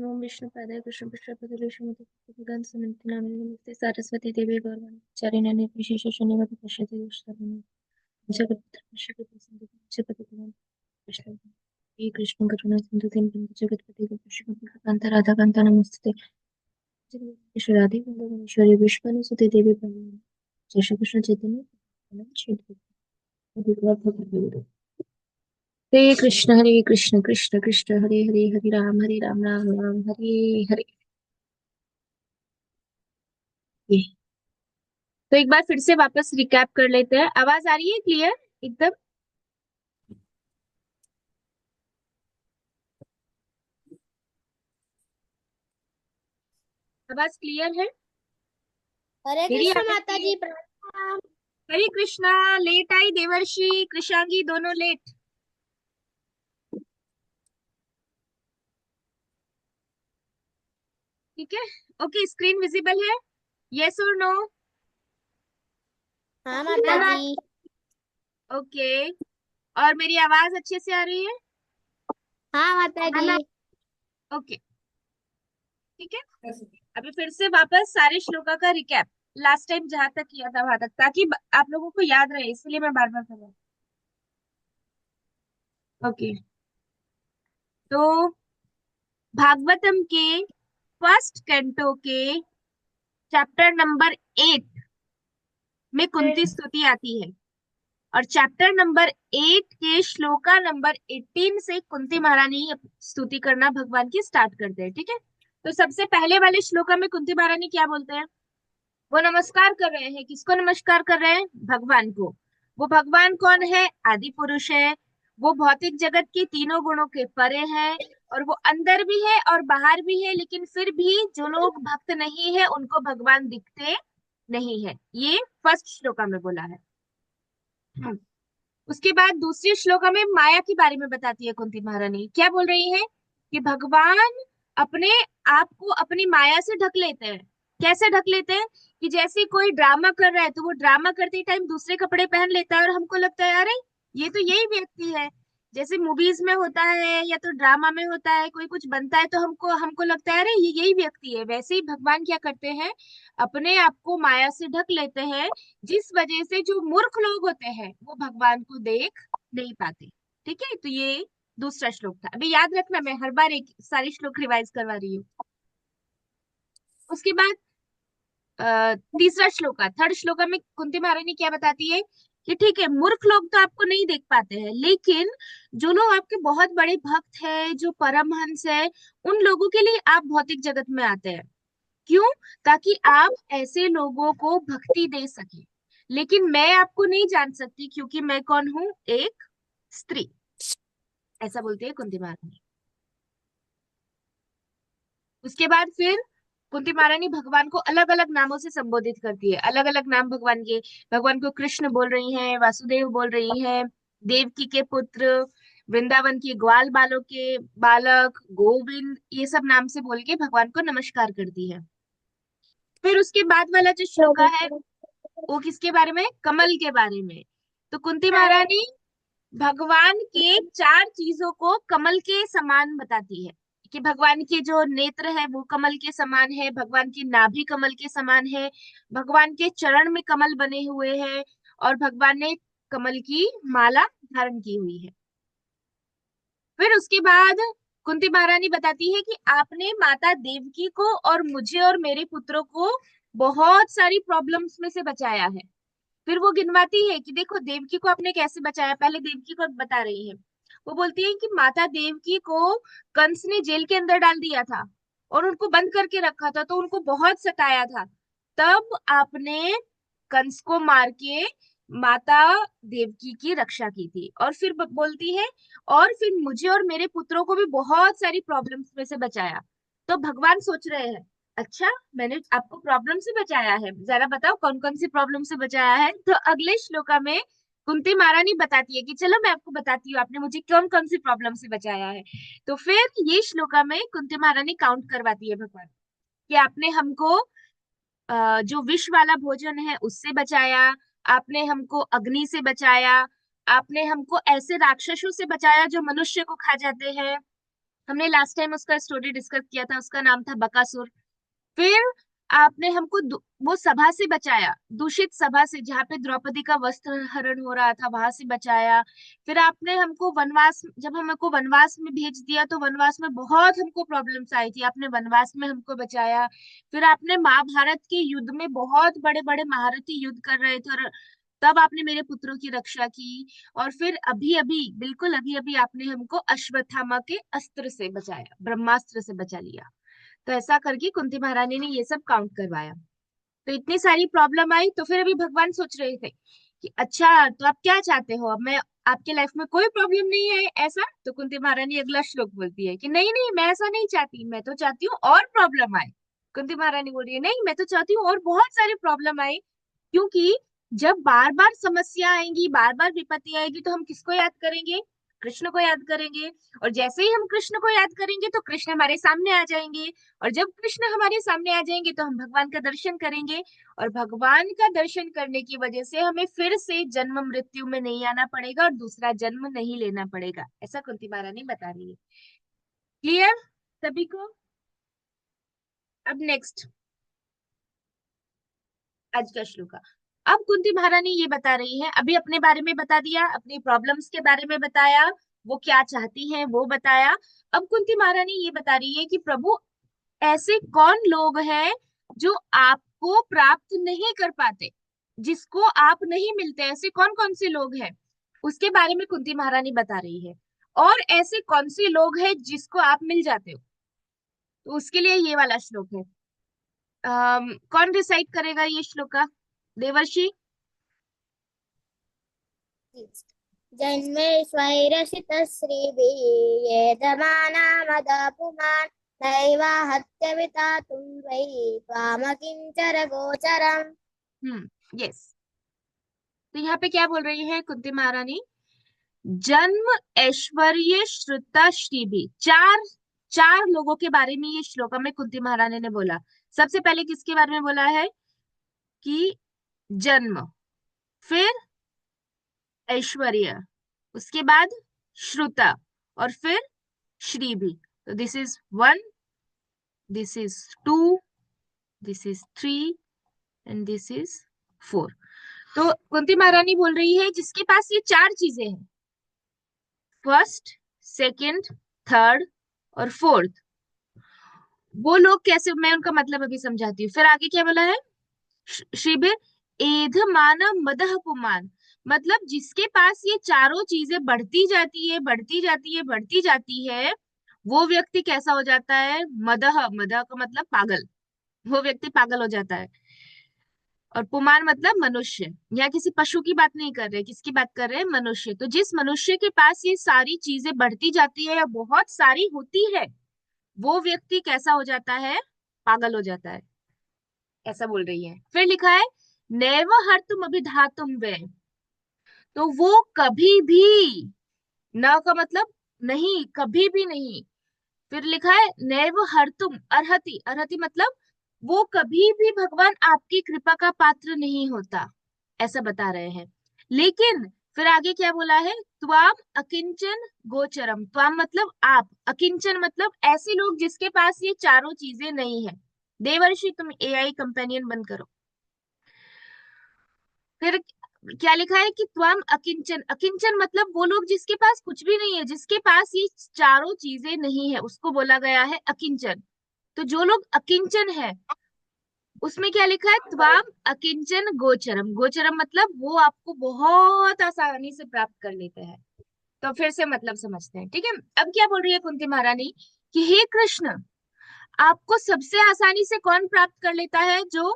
ओम विष्णु पादाय कृष्ण पृष्ठपति श्रीमती भगवान समन्ति नामिने नमस्ते सारस्वती देवी गौरवाणी निर्विशेष शून्यवती पश्यति दुष्टानि जगत्पुत्र पश्यति संतति भगवान कृष्ण हे कृष्ण करुणा सिंधु दीनबंधु जगत्पते गोपिकांत कांता राधा कांता नमस्ते जगदीश्वर राधे वृंदावनेश्वरी विश्वानुसुते देवी प्रणमामि जय श्री कृष्ण चैतन्य श्री हरे कृष्ण कृष्ण कृष्ण हरे हरे हरे राम राम हरे हरे। तो एक बार फिर से वापस रिकैप कर लेते हैं। आवाज आ रही है क्लियर एकदम? आवाज क्लियर है? हरे मेरी आ कृष्ण रही माता है? जी, प्रणाम। हरे कृष्णा। लेट आई देवर्षि कृषांगी दोनों लेट। ठीक है। ओके स्क्रीन विजिबल है? यस और नो? हाँ माता जी। ओके। और मेरी आवाज अच्छे से आ रही है? हाँ माता जी। ओके ठीक है। अभी फिर से वापस सारे श्लोका का रिकैप। लास्ट टाइम जहां तक किया था वहां तक, ताकि आप लोगों को याद रहे, इसलिए मैं बार बार कर रहा हूँ। ओके। तो भागवतम के फर्स्ट कैंटो के चैप्टर नंबर 8 में कुंती स्तुति आती है, और चैप्टर नंबर 8 के श्लोका नंबर 18 से कुंती महारानी स्तुति करना भगवान की स्टार्ट करते हैं। ठीक है। तो सबसे पहले वाले श्लोका में कुंती महारानी क्या बोलते हैं? वो नमस्कार कर रहे हैं। किसको नमस्कार कर रहे हैं? भगवान को। वो भगवान कौन है? आदि पुरुष है। वो भौतिक जगत के तीनों गुणों के परे है, और वो अंदर भी है और बाहर भी है, लेकिन फिर भी जो लोग भक्त नहीं है उनको भगवान दिखते नहीं है। ये फर्स्ट श्लोका में बोला है। उसके बाद दूसरी श्लोका में माया के बारे में बताती है कुंती महारानी। क्या बोल रही है? कि भगवान अपने आप को अपनी माया से ढक लेते हैं। कैसे ढक लेते हैं? कि जैसे कोई ड्रामा कर रहा है तो वो ड्रामा करते टाइम दूसरे कपड़े पहन लेता है और हमको लगता है अरे ये तो यही व्यक्ति है। जैसे मूवीज में होता है या तो ड्रामा में होता है, कोई कुछ बनता है तो हमको हमको लगता है अरे ये यही व्यक्ति है। वैसे ही भगवान क्या करते हैं? अपने आप को माया से ढक लेते हैं, जिस वजह से जो मूर्ख लोग होते हैं वो भगवान को देख नहीं पाते। ठीक है। तो ये दूसरा श्लोक था। अभी याद रखना, मैं हर बार एक सारी श्लोक रिवाइज करवा रही हूँ। उसके बाद तीसरा श्लोका, थर्ड श्लोका में कुंती महारानी क्या बताती है? कि ठीक है मूर्ख लोग तो आपको नहीं देख पाते हैं, लेकिन जो लोग आपके बहुत बड़े भक्त हैं, जो परमहंस है, उन लोगों के लिए आप भौतिक जगत में आते हैं। क्यों? ताकि आप ऐसे लोगों को भक्ति दे सके। लेकिन मैं आपको नहीं जान सकती क्योंकि मैं कौन हूं? एक स्त्री। ऐसा बोलती है कुंती महारानी। उसके बाद फिर कुंती महारानी भगवान को अलग अलग नामों से संबोधित करती है। अलग अलग नाम भगवान के। भगवान को कृष्ण बोल रही हैं, वासुदेव बोल रही हैं, देवकी के पुत्र, वृंदावन के ग्वाल बालों के बालक, गोविंद, ये सब नाम से बोल के भगवान को नमस्कार करती है। फिर उसके बाद वाला जो श्लोका है वो किसके बारे में? कमल के बारे में। तो कुंती महारानी भगवान के चार चीजों को कमल के समान बताती है। कि भगवान के जो नेत्र है वो कमल के समान है, भगवान की नाभि कमल के समान है, भगवान के चरण में कमल बने हुए हैं, और भगवान ने कमल की माला धारण की हुई है। फिर उसके बाद कुंती महारानी बताती है कि आपने माता देवकी को और मुझे और मेरे पुत्रों को बहुत सारी प्रॉब्लम्स में से बचाया है। फिर वो गिनवाती है कि देखो देवकी को आपने कैसे बचाया। पहले देवकी को बता रही है। वो बोलती है कि माता देवकी को कंस ने जेल के अंदर डाल दिया था और उनको बंद करके रखा था, तो उनको बहुत सताया था। तब आपने कंस को मार के माता देवकी की रक्षा की थी। और फिर बोलती है और फिर मुझे और मेरे पुत्रों को भी बहुत सारी प्रॉब्लम्स में से बचाया। तो भगवान सोच रहे हैं अच्छा मैंने आपको प्रॉब्लम से बचाया है, जरा बताओ कौन कौन सी प्रॉब्लम से बचाया है। तो अगले श्लोका में कुंती महारानी बताती है कि चलो मैं आपको बताती हूँ आपने मुझे कौन कौन सी प्रॉब्लम से बचाया है। तो फिर ये श्लोका में कुंती महारानी काउंट करवाती है भगवान कि आपने हमको जो विष वाला भोजन है उससे बचाया, आपने हमको अग्नि से बचाया, आपने हमको ऐसे राक्षसों से बचाया जो मनुष्य को खा जाते हैं, हमने लास्ट टाइम उसका स्टोरी डिस्कस किया था, उसका नाम था बकासुर। फिर आपने हमको वो सभा से बचाया, दूषित सभा से, जहाँ पे द्रौपदी का वस्त्र हरण हो रहा था, वहां से बचाया। फिर आपने हमको वनवास, जब हमको वनवास में भेज दिया तो वनवास में बहुत हमको प्रॉब्लम्स आई थी, आपने वनवास में हमको बचाया। फिर आपने महाभारत के युद्ध में बहुत बड़े बड़े महारथी युद्ध कर रहे थे, और तब आपने मेरे पुत्रों की रक्षा की। और फिर अभी अभी, बिल्कुल अभी अभी, आपने हमको अश्वत्थामा के अस्त्र से बचाया, ब्रह्मास्त्र से बचा लिया। तो ऐसा करके कुंती महारानी ने ये सब काउंट करवाया। तो इतनी सारी प्रॉब्लम आई, तो फिर अभी भगवान सोच रहे थे कि अच्छा, तो आप क्या चाहते हो, अब मैं, आपके लाइफ में कोई प्रॉब्लम नहीं है ऐसा? तो कुंती महारानी अगला श्लोक बोलती है कि नहीं नहीं, मैं ऐसा नहीं चाहती, मैं तो चाहती हूँ और प्रॉब्लम आए। कुंती महारानी बोल रही है नहीं, मैं तो चाहती हूँ और बहुत सारी प्रॉब्लम आए, क्योंकि जब बार बार समस्या आएंगी, बार बार विपत्ति आएगी, तो हम किसको याद करेंगे? कृष्ण को याद करेंगे। और जैसे ही हम कृष्ण को याद करेंगे तो कृष्ण हमारे सामने आ जाएंगे। और जब कृष्ण हमारे सामने आ जाएंगे तो हम भगवान का दर्शन करेंगे। और भगवान का दर्शन करने की वजह से हमें फिर से जन्म मृत्यु में नहीं आना पड़ेगा और दूसरा जन्म नहीं लेना पड़ेगा, ऐसा कुंती महारानी बता रही है। क्लियर सभी को? अब नेक्स्ट, आज का श्लोक। अब कुंती महारानी ये बता रही है, अभी अपने बारे में बता दिया, अपनी प्रॉब्लम्स के बारे में बताया, वो क्या चाहती हैं वो बताया। अब कुंती महारानी ये बता रही है कि प्रभु, ऐसे कौन लोग हैं जो आपको प्राप्त नहीं कर पाते, जिसको आप नहीं मिलते, ऐसे कौन कौन से लोग हैं, उसके बारे में कुंती महारानी बता रही है। और ऐसे कौन से लोग हैं जिसको आप मिल जाते हो, तो उसके लिए ये वाला श्लोक है। कौन डिसाइड करेगा ये श्लोक का? देवर्षि? जन्मेष्वैरसितश्रीभिः येधमानामदः पुमान् नैवा हत्यविता वै त्वामकिञ्चर गोचरम्। यस। तो यहाँ पे क्या बोल रही है कुंती महारानी? जन्म, ऐश्वर्य, श्रुता, श्री भी, चार चार लोगों के बारे में ये श्लोक में कुंती महारानी ने बोला। सबसे पहले किसके बारे में बोला है? कि जन्म, फिर ऐश्वर्य, उसके बाद श्रुता, और फिर श्री भी। तो this is one, this is two, this is three, and this is four. तो कुंती महारानी बोल रही है जिसके पास ये चार चीजें हैं, फर्स्ट, सेकंड, थर्ड और फोर्थ, वो लोग कैसे, मैं उनका मतलब अभी समझाती हूँ। फिर आगे क्या बोला है? शिविर, एध मान मदह पुमान, मतलब जिसके पास ये चारों चीजें बढ़ती जाती है, बढ़ती जाती है, बढ़ती जाती है, वो व्यक्ति कैसा हो जाता है? मदह, मदह का मतलब पागल, वो व्यक्ति पागल हो जाता है। और पुमान मतलब मनुष्य, यहाँ किसी पशु की बात नहीं कर रहे, किसकी बात कर रहे हैं? मनुष्य। तो जिस मनुष्य के पास ये सारी चीजें बढ़ती जाती है या बहुत सारी होती है, वो व्यक्ति कैसा हो जाता है? पागल हो जाता है, ऐसा बोल रही है। फिर लिखा है नैव हर्तुम अभिधातुम वे, तो वो कभी भी, न का मतलब नहीं, कभी भी नहीं। फिर लिखा है नैव हर्तुम अर्हति, अर्हति मतलब वो कभी भी भगवान आपकी कृपा का पात्र नहीं होता, ऐसा बता रहे हैं। लेकिन फिर आगे क्या बोला है? त्वाम अकिंचन गोचरम, त्वाम मतलब आप, अकिंचन मतलब ऐसे लोग जिसके पास ये चारों चीजें नहीं है। देवर्षि, तुम एआई कंपेनियन बंद करो। फिर क्या लिखा है? कि त्वम अकिंचन, अकिंचन मतलब वो लोग जिसके पास कुछ भी नहीं है, जिसके पास ये चारों चीजें नहीं है, उसको बोला गया है अकिंचन। तो जो लोग अकिंचन है, उसमें क्या लिखा है? त्वाम अकिंचन गोचरम, गोचरम मतलब वो आपको बहुत आसानी से प्राप्त कर लेते हैं। तो फिर से मतलब समझते हैं, ठीक है? अब क्या बोल रही है कुंती महारानी? कि हे कृष्ण, आपको सबसे आसानी से कौन प्राप्त कर लेता है? जो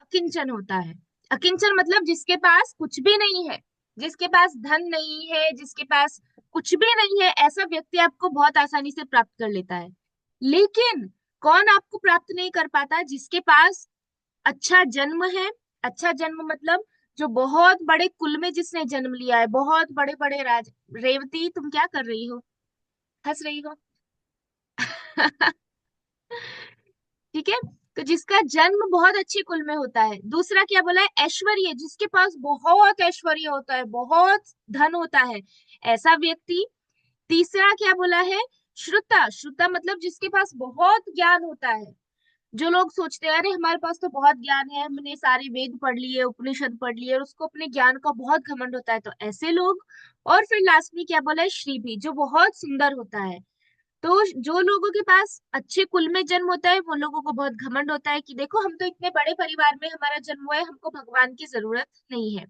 अकिंचन होता है। अकिंचन मतलब जिसके पास कुछ भी नहीं है, जिसके पास धन नहीं है, जिसके पास कुछ भी नहीं है, ऐसा व्यक्ति आपको बहुत आसानी से प्राप्त कर लेता है। लेकिन कौन आपको प्राप्त नहीं कर पाता? जिसके पास अच्छा जन्म है। अच्छा जन्म मतलब जो बहुत बड़े कुल में जिसने जन्म लिया है, बहुत बड़े बड़े राज। रेवती, तुम क्या कर रही हो, हंस रही हो? ठीक है। तो जिसका जन्म बहुत अच्छे कुल में होता है। दूसरा क्या बोला है? ऐश्वर्य, जिसके पास बहुत ऐश्वर्य होता है, बहुत धन होता है, ऐसा व्यक्ति। तीसरा क्या बोला है? श्रुता, श्रुता मतलब जिसके पास बहुत ज्ञान होता है। जो लोग सोचते हैं अरे हमारे पास तो बहुत ज्ञान है, हमने सारे वेद पढ़ लिए, उपनिषद पढ़ लिए, और उसको अपने ज्ञान का बहुत घमंड होता है, तो ऐसे लोग। और फिर लास्ट में क्या बोला है, श्री भी, जो बहुत सुंदर होता है। तो जो लोगों के पास अच्छे कुल में जन्म होता है, वो लोगों को बहुत घमंड होता है कि देखो हम तो इतने बड़े परिवार में हमारा जन्म हुआ है, हमको भगवान की जरूरत नहीं है।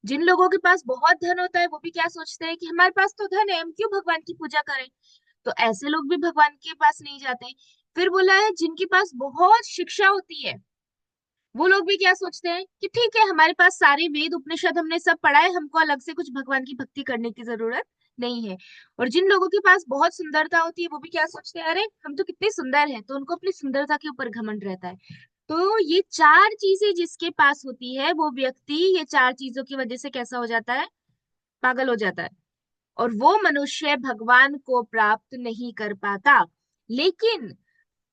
जिन लोगों के पास बहुत धन होता है, वो भी क्या सोचते हैं कि हमारे पास तो धन है, हम क्यों भगवान की पूजा करें। तो ऐसे लोग भी भगवान के पास नहीं जाते। फिर बोला है जिनके पास बहुत शिक्षा होती है, वो लोग भी क्या सोचते हैं कि ठीक है, हमारे पास सारे वेद उपनिषद हमने सब पढ़ा है, हमको अलग से कुछ भगवान की भक्ति करने की जरूरत नहीं है। और जिन लोगों के पास बहुत सुंदरता होती है, वो भी क्या सोचते हैं, अरे हम तो कितने सुंदर हैं, तो उनको अपनी सुंदरता के ऊपर घमंड रहता है। तो ये चार चीजें जिसके पास होती है, वो व्यक्ति ये चार चीजों की वजह से कैसा हो जाता है, पागल हो जाता है। और वो मनुष्य भगवान को प्राप्त नहीं कर पाता। लेकिन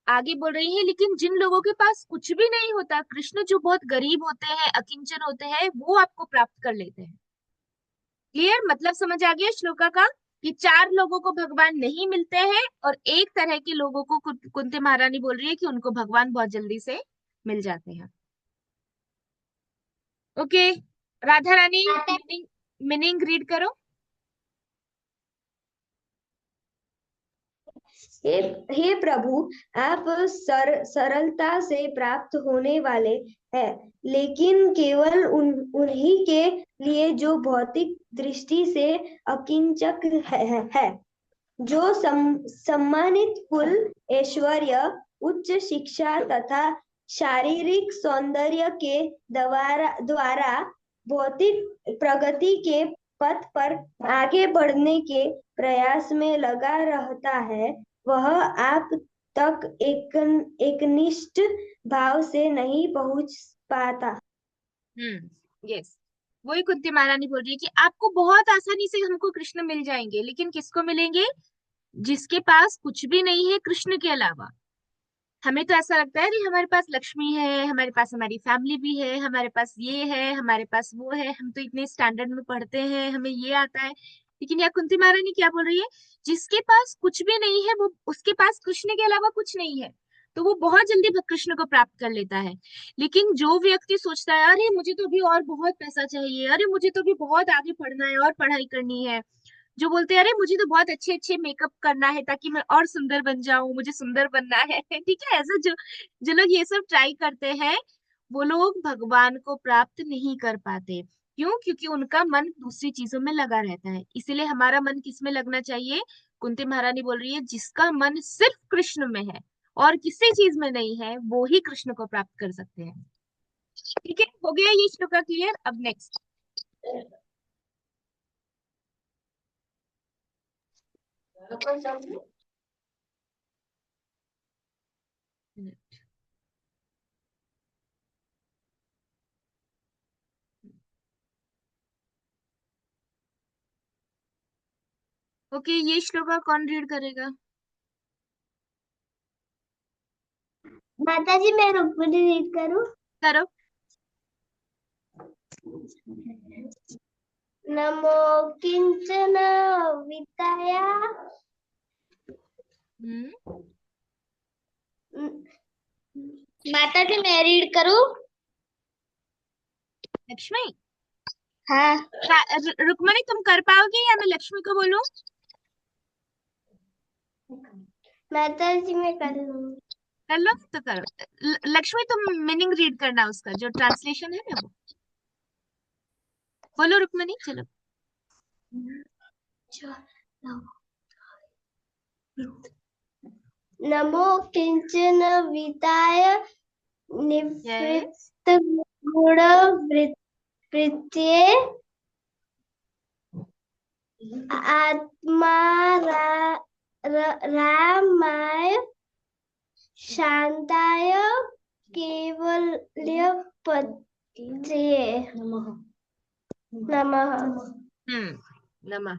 आगे बोल रही है, लेकिन जिन लोगों के पास कुछ भी नहीं होता, कृष्ण जो बहुत गरीब होते हैं, अकिंचन होते हैं, वो आपको प्राप्त कर लेते हैं। क्लियर, मतलब समझ आ गया श्लोका का, कि चार लोगों को भगवान नहीं मिलते हैं, और एक तरह के लोगों को कुंती महारानी बोल रही है कि उनको भगवान बहुत जल्दी से मिल जाते हैं। ओके, राधा रानी माता मीनिंग, मीनिंग रीड करो। हे हे प्रभु, आप सरलता से प्राप्त होने वाले हैं, लेकिन केवल उन्हीं के लिए जो भौतिक दृष्टि से अकिंचक है। जो सम्मानित कुल, ऐश्वर्य, उच्च शिक्षा तथा शारीरिक सौंदर्य के द्वारा भौतिक प्रगति के पथ पर आगे बढ़ने के प्रयास में लगा रहता है, वह आप तक एकनिष्ठ भाव से नहीं पहुंच पाता। यस, वही कुंती महारानी बोल रही है कि आपको बहुत आसानी से हमको कृष्ण मिल जाएंगे, लेकिन किसको मिलेंगे, जिसके पास कुछ भी नहीं है कृष्ण के अलावा। हमें तो ऐसा लगता है कि हमारे पास लक्ष्मी है, हमारे पास हमारी फैमिली भी है, हमारे पास ये है, हमारे पास वो है, हम तो इतने स्टैंडर्ड में पढ़ते हैं, हमें ये आता है। लेकिन यहाँ कुंती महारानी क्या बोल रही है, जिसके पास कुछ भी नहीं है, वो उसके पास कृष्ण के अलावा कुछ नहीं है, तो वो बहुत जल्दी कृष्ण को प्राप्त कर लेता है। लेकिन जो व्यक्ति सोचता है अरे मुझे तो अभी और बहुत पैसा चाहिए, अरे मुझे तो अभी बहुत आगे पढ़ना है और पढ़ाई करनी है, जो बोलते हैं अरे मुझे तो बहुत अच्छे अच्छे मेकअप करना है ताकि मैं और सुंदर बन जाऊं, मुझे सुंदर बनना है ठीक है, ऐसा जो जो लोग ये सब ट्राई करते हैं, वो लोग भगवान को प्राप्त नहीं कर पाते। क्यों? क्योंकि उनका मन दूसरी चीजों में लगा रहता है। इसीलिए हमारा मन किस में लगना चाहिए, कुंती महारानी बोल रही है जिसका मन सिर्फ कृष्ण में है और किसी चीज में नहीं है, वो ही कृष्ण को प्राप्त कर सकते हैं। ठीक है, हो गया ये श्लोक क्लियर। अब नेक्स्ट। ओके, ये श्लोक कौन रीड करेगा? माता जी मैं रुक्मिणी रीड करूं। करो। नमो किंचन वित्ताय। हम्म। माता जी मैं रीड करूं। लक्ष्मी, हाँ रुक्मणी तुम कर पाओगी या मैं लक्ष्मी को बोलूं? माता जी मैं कर लूंगी। कर लो तो करो। लक्ष्मी तुम मीनिंग रीड करना, उसका जो ट्रांसलेशन है ना वो। बोलो रुक्मणी, चलो। नमो किंचन वित्ताय यस। निवृत्त गुण वृत्त्ये आत्मा रामाय शांताय केवल्य पत्ये नमः। नमः।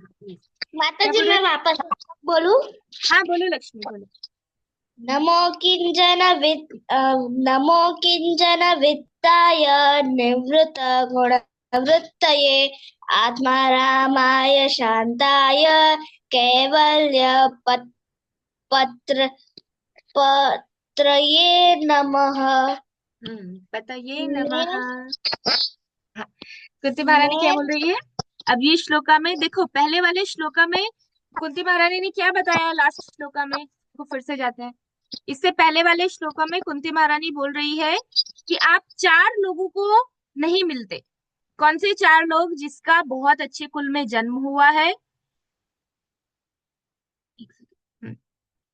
माता क्या जी बोल रहे मैं थे? वापस बोलूं। हाँ बोलो लक्ष्मी, बोलो। नमो किंचन नमो किंचन वित्ताय निवृत्त गुणवृत्तये आत्मारामाय शान्ताय कैवल्य पत्र पत्रये नमः। बताइए नमः। मैं हाँ, कुंती महारानी क्या मैं बोल रही है? अब ये श्लोका में देखो, पहले वाले श्लोका में कुंती महारानी ने क्या बताया, लास्ट श्लोका में वो फिर से जाते हैं। इससे पहले वाले श्लोका में कुंती महारानी बोल रही है कि आप चार लोगों को नहीं मिलते। कौन से चार लोग? जिसका बहुत अच्छे कुल में जन्म हुआ है। एक सेकंड।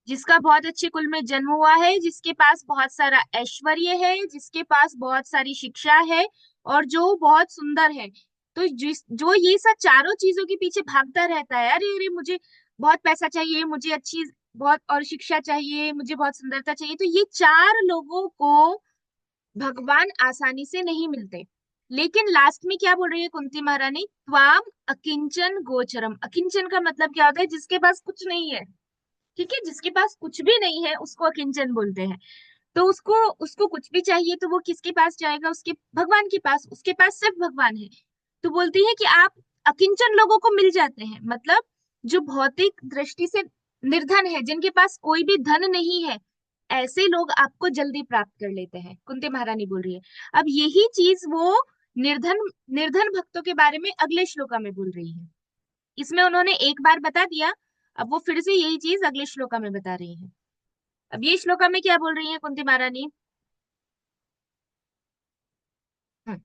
जिसका बहुत अच्छे कुल में जन्म हुआ है, जिसके पास बहुत सारा ऐश्वर्य है, जिसके पास बहुत सारी शिक्षा है, और जो बहुत सुंदर है। तो जो ये सब चारों चीजों के पीछे भागता रहता है, अरे अरे मुझे बहुत पैसा चाहिए, मुझे अच्छी बहुत और शिक्षा चाहिए, मुझे बहुत सुंदरता चाहिए, तो ये चार लोगों को भगवान आसानी से नहीं मिलते। लेकिन लास्ट में क्या बोल रही है कुंती महारानी? त्वाम अकिंचन गोचरम। अकिंचन का मतलब क्या होता है? जिसके पास कुछ नहीं है। ठीक है, जिसके पास कुछ भी नहीं है उसको अकिंचन बोलते हैं। तो उसको उसको कुछ भी चाहिए तो वो किसके पास जाएगा? उसके भगवान के पास। उसके पास सिर्फ भगवान है। तो बोलती है कि आप अकिंचन लोगों को मिल जाते हैं, मतलब जो भौतिक दृष्टि से निर्धन है, जिनके पास कोई भी धन नहीं है, ऐसे लोग आपको जल्दी प्राप्त कर लेते हैं, कुंती महारानी बोल रही है। अब यही चीज वो निर्धन निर्धन भक्तों के बारे में अगले श्लोका में बोल रही है। इसमें उन्होंने एक बार बता दिया, अब वो फिर से यही चीज अगले श्लोका में बता रही है। अब ये श्लोका में क्या बोल रही है कुंती महारानी? हम्म,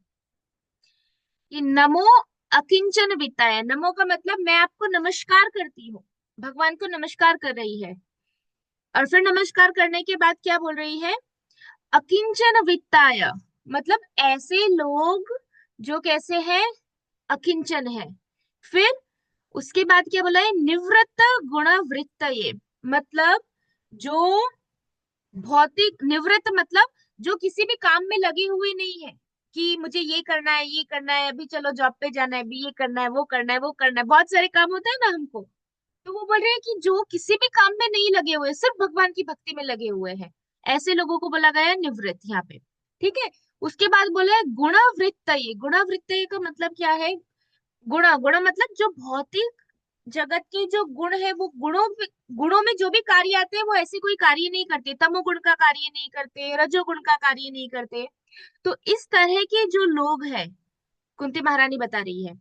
कि नमो अकिंचन वित्ताय। नमो का मतलब मैं आपको नमस्कार करती हूँ, भगवान को नमस्कार कर रही है। और फिर नमस्कार करने के बाद क्या बोल रही है? अकिंचन वित्ताय, मतलब ऐसे लोग जो कैसे हैं? अकिंचन है। फिर उसके बाद क्या बोला है? निवृत्त गुणवृत्तये, मतलब जो भौतिक निवृत्त, मतलब जो किसी भी काम में लगे हुए नहीं है कि मुझे ये करना है, ये करना है, अभी चलो जॉब पे जाना है, अभी ये करना है, वो करना है, वो करना है, बहुत सारे काम होता है ना हमको। तो वो बोल रहे हैं कि जो किसी भी काम में नहीं लगे हुए, सिर्फ भगवान की भक्ति में लगे हुए हैं, ऐसे लोगों को बोला गया है निवृत्त यहाँ पे। ठीक है। उसके बाद बोला है गुणवृत्तये। गुणवृत्तये का मतलब क्या है? गुण गुण मतलब जो भौतिक जगत के जो गुण है, वो गुणों में जो भी कार्य आते हैं वो ऐसे कोई कार्य नहीं करते, तमोगुण का कार्य नहीं करते, रजोगुण का कार्य नहीं करते। तो इस तरह के जो लोग हैं, कुंती महारानी बता रही है।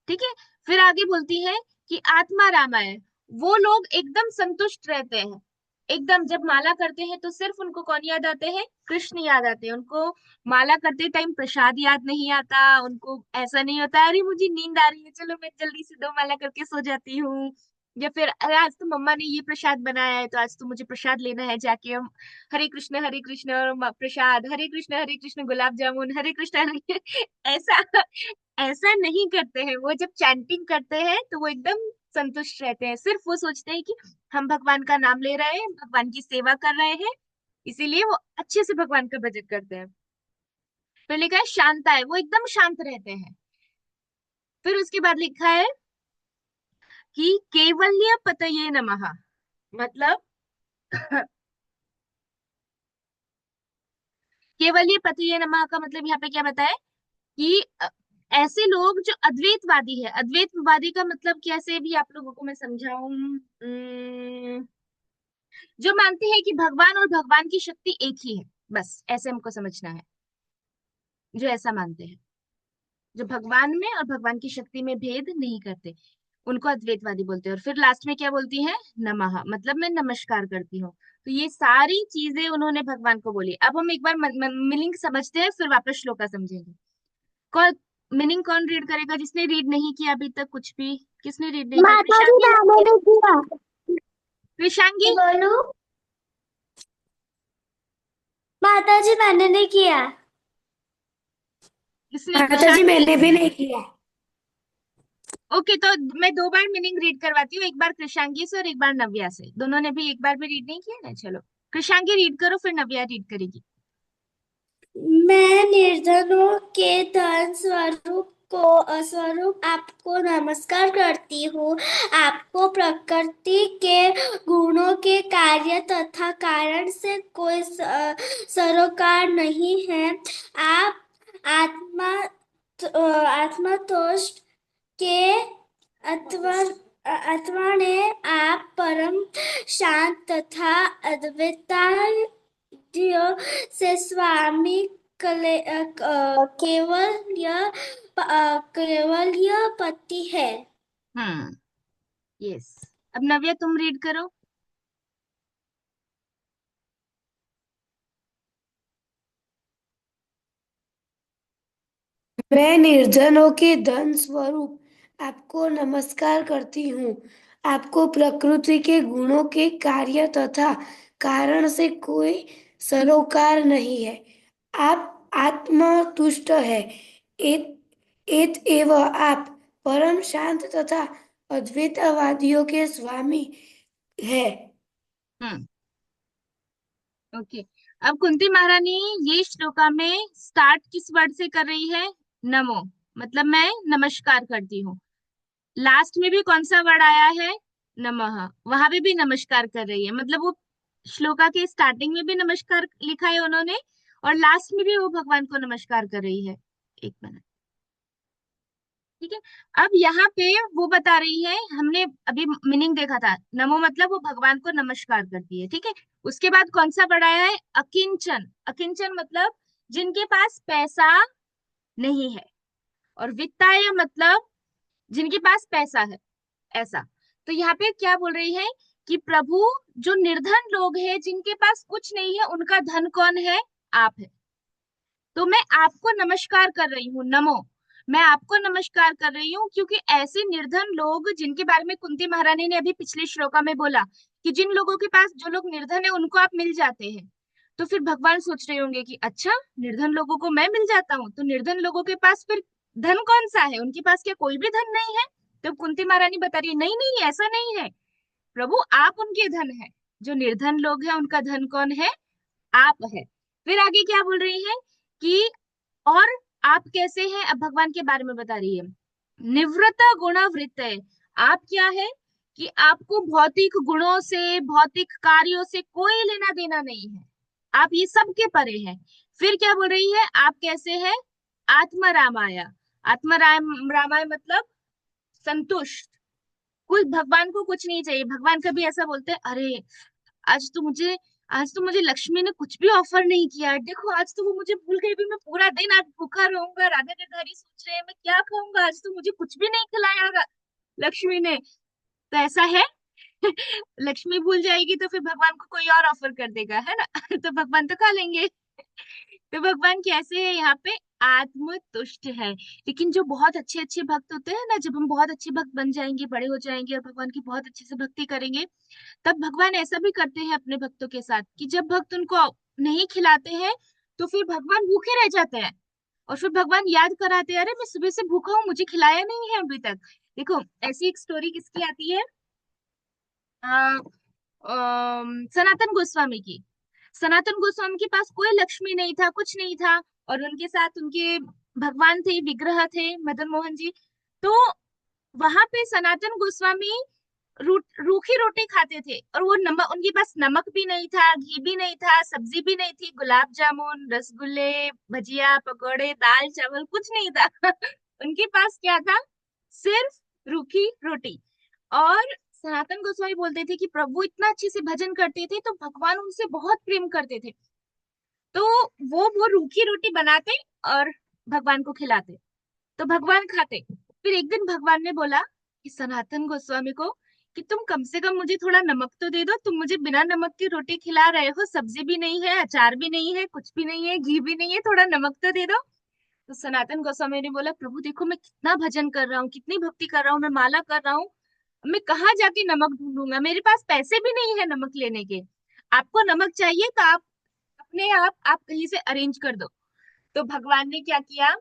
ठीक है। फिर आगे बोलती है कि आत्मा रामाय, वो लोग एकदम संतुष्ट रहते हैं। एकदम जब माला करते हैं तो सिर्फ उनको कौन याद आते हैं? कृष्ण याद आते हैं उनको। माला करते टाइम प्रसाद याद नहीं आता उनको। ऐसा नहीं होता अरे मुझे नींद आ रही है, चलो मैं जल्दी से दो माला करके सो जाती हूँ। या फिर अरे आज तो मम्मा ने ये प्रसाद बनाया है तो आज तो मुझे प्रसाद लेना है जाके हम। हरे कृष्ण और प्रसाद, हरे कृष्ण गुलाब जामुन, हरे कृष्ण हरे ऐसा ऐसा नहीं करते हैं। वो जब चैंटिंग करते हैं तो वो एकदम संतुष्ट रहते हैं। सिर्फ वो सोचते हैं कि हम भगवान का नाम ले रहे हैं, भगवान की सेवा कर रहे हैं, इसीलिए वो अच्छे से भगवान का भजन करते हैं। फिर लिखा है शांता है, वो एकदम शांत रहते हैं। फिर उसके बाद लिखा है कि केवल्य पतये नमः, मतलब केवल्य पतये नमः का मतलब यहाँ पे क्या बताया कि ऐसे लोग जो अद्वैतवादी है। अद्वैतवादी का मतलब कैसे भी आप लोगों को मैं समझाऊं? जो मानते हैं कि भगवान और भगवान की शक्ति एक ही है, बस ऐसे हमको समझना है। जो ऐसा मानते हैं, जो भगवान में और भगवान की शक्ति में भेद नहीं करते, उनको अद्वैतवादी बोलते हैं। और फिर लास्ट में क्या बोलती है? नमः, मतलब मैं नमस्कार करती हूँ। तो ये सारी चीजें उन्होंने भगवान को बोली। अब हम एक बार मीनिंग समझते हैं, फिर वापस श्लोका समझेंगे। कौन मीनिंग कौन रीड करेगा? जिसने रीड नहीं किया अभी तक कुछ भी, किसने रीड नहीं किया? माता जी कृषांगी। मैंने किया। कृषांगी। बोलू। माता जी मैंने नहीं किया। किसने? माता जी कृषांगी। मैंने भी नहीं किया। ओके, तो मैं दो बार मीनिंग रीड करवाती हूँ, एक बार कृषांगी से और एक बार नव्या से। दोनों ने भी एक बार भी रीड नहीं किया ना, चलो कृषांगी रीड करो, फिर नव्या रीड करेगी। मैं निर्धनों के धन स्वरूप आपको नमस्कार करती हूँ। आपको प्रकृति के गुणों के कार्य तथा कारण से कोई सरोकार नहीं है। आप आत्मा आत्मतोष के अथवा आत्मा ने आप परम शांत तथा अद्वैताद्य से स्वामी केवल यह पति है। हम्म। यस। अब नव्या तुम रीड करो। मैं निर्धनों के धन स्वरूप आपको नमस्कार करती हूँ। आपको प्रकृति के गुणों के कार्य तथा कारण से कोई सरोकार नहीं है। आप आत्मतुष्ट है। एत एत एव आप परम शांत तथा अद्वैतवादियों के स्वामी है। हम्म। ओके। अब कुंती महारानी ये श्लोका में स्टार्ट किस वर्ड से कर रही है? नमो। मतलब मैं नमस्कार करती हूँ। लास्ट में भी कौन सा वर्ड आया है? नमः। वहां पे भी नमस्कार कर रही है। मतलब वो श्लोका के स्टार्टिंग में भी नमस्कार लिखा है उन्होंने, और लास्ट में भी वो भगवान को नमस्कार कर रही है। एक मिनट। ठीक है। अब यहाँ पे वो बता रही है, हमने अभी मीनिंग देखा था, नमो मतलब वो भगवान को नमस्कार करती है। ठीक है। उसके बाद कौन सा वर्ड आया है? अकिंचन। अकिंचन मतलब जिनके पास पैसा नहीं है, और वित्ताय मतलब जिनके पास पैसा है, ऐसा। तो यहाँ पे क्या बोल रही है कि प्रभु, जो निर्धन लोग हैं जिनके पास कुछ नहीं है, उनका धन कौन है? आप है। तो मैं आपको नमस्कार कर रही हूँ, नमो। मैं आपको नमस्कार कर रही हूँ क्योंकि ऐसे निर्धन लोग जिनके बारे में कुंती महारानी ने अभी पिछले श्लोका में बोला कि जिन लोगों के पास, जो लोग निर्धन है उनको आप मिल जाते हैं, तो फिर भगवान सोच रहे होंगे कि अच्छा, निर्धन लोगों को मैं मिल जाता हूँ, तो निर्धन लोगों के पास फिर धन कौन सा है? उनके पास क्या कोई भी धन नहीं है? तो कुंती महारानी बता रही है, नहीं नहीं, ऐसा नहीं है प्रभु, आप उनके धन है। जो निर्धन लोग हैं उनका धन कौन है? आप है। फिर आगे क्या बोल रही है कि और आप कैसे हैं? अब भगवान के बारे में बता रही है। निवृत्त गुणवृत्त है। आप क्या है कि आपको भौतिक गुणों से, भौतिक कार्यों से कोई लेना देना नहीं है। आप ये सब के परे हैं। फिर क्या बोल रही है? आप कैसे हैं? आत्मा रामाया। आत्मा रामाय मतलब संतुष्ट। कुछ, भगवान को कुछ नहीं चाहिए। भगवान कभी ऐसा बोलते हैं, अरे आज तो मुझे आज तो मुझे लक्ष्मी ने कुछ भी ऑफर नहीं किया, देखो आज तो वो मुझे भूल गई भी। मैं पूरा दिन आज भूखा रहूंगा, राधा गिरधारी सोच रहे हैं मैं क्या खाऊंगा, आज तो मुझे कुछ भी नहीं खिलाया लक्ष्मी ने। तो ऐसा है? लक्ष्मी भूल जाएगी तो फिर भगवान को कोई और ऑफर कर देगा, है ना? तो भगवान तो खा लेंगे। तो भगवान कैसे है यहाँ पे? आत्मतुष्ट है। लेकिन जो बहुत अच्छे अच्छे भक्त होते हैं ना, जब हम बहुत अच्छे भक्त बन जाएंगे, बड़े हो जाएंगे और भगवान की बहुत अच्छे से भक्ति करेंगे, तब भगवान ऐसा भी करते हैं अपने भक्तों के साथ कि जब भक्त उनको नहीं खिलाते हैं, तो फिर भगवान भूखे रह जाते हैं, और फिर भगवान याद कराते हैं, अरे मैं सुबह से भूखा हूँ, मुझे खिलाया नहीं है अभी तक। देखो, ऐसी एक स्टोरी किसकी आती है? सनातन गोस्वामी की। सनातन गोस्वामी के पास कोई लक्ष्मी नहीं था, कुछ नहीं था, और उनके साथ उनके भगवान थे, विग्रह थे, मदन मोहन जी। तो वहां पे सनातन गोस्वामी रूखी रोटी खाते थे, और वो नमक, उनके पास नमक भी नहीं था, घी भी नहीं था, सब्जी भी नहीं थी, गुलाब जामुन, रसगुल्ले, भजिया, पकोड़े, दाल चावल कुछ नहीं था। उनके पास क्या था? सिर्फ रूखी रोटी। और सनातन गोस्वामी बोलते थे कि प्रभु इतना अच्छे से भजन करते थे तो भगवान उनसे बहुत प्रेम करते थे। तो वो रूखी रोटी बनाते और भगवान को खिलाते, तो भगवान खाते। फिर एक दिन भगवान ने बोला कि सनातन गोस्वामी को कि तुम कम से कम मुझे थोड़ा नमक तो दे दो, तुम मुझे बिना नमक की रोटी खिला रहे हो, सब्जी भी नहीं है, अचार भी नहीं है, कुछ भी नहीं है, घी भी नहीं है, थोड़ा नमक तो दे दो। तो सनातन गोस्वामी ने बोला, प्रभु देखो, मैं कितना भजन कर रहा हूँ, कितनी भक्ति कर रहा हूँ, मैं माला कर रहा हूँ, मैं कहाँ जाके नमक ढूंढूंगा, मेरे पास पैसे भी नहीं है नमक लेने के। आपको नमक चाहिए तो आप अपने आप कहीं से अरेंज कर दो। तो भगवान ने क्या किया?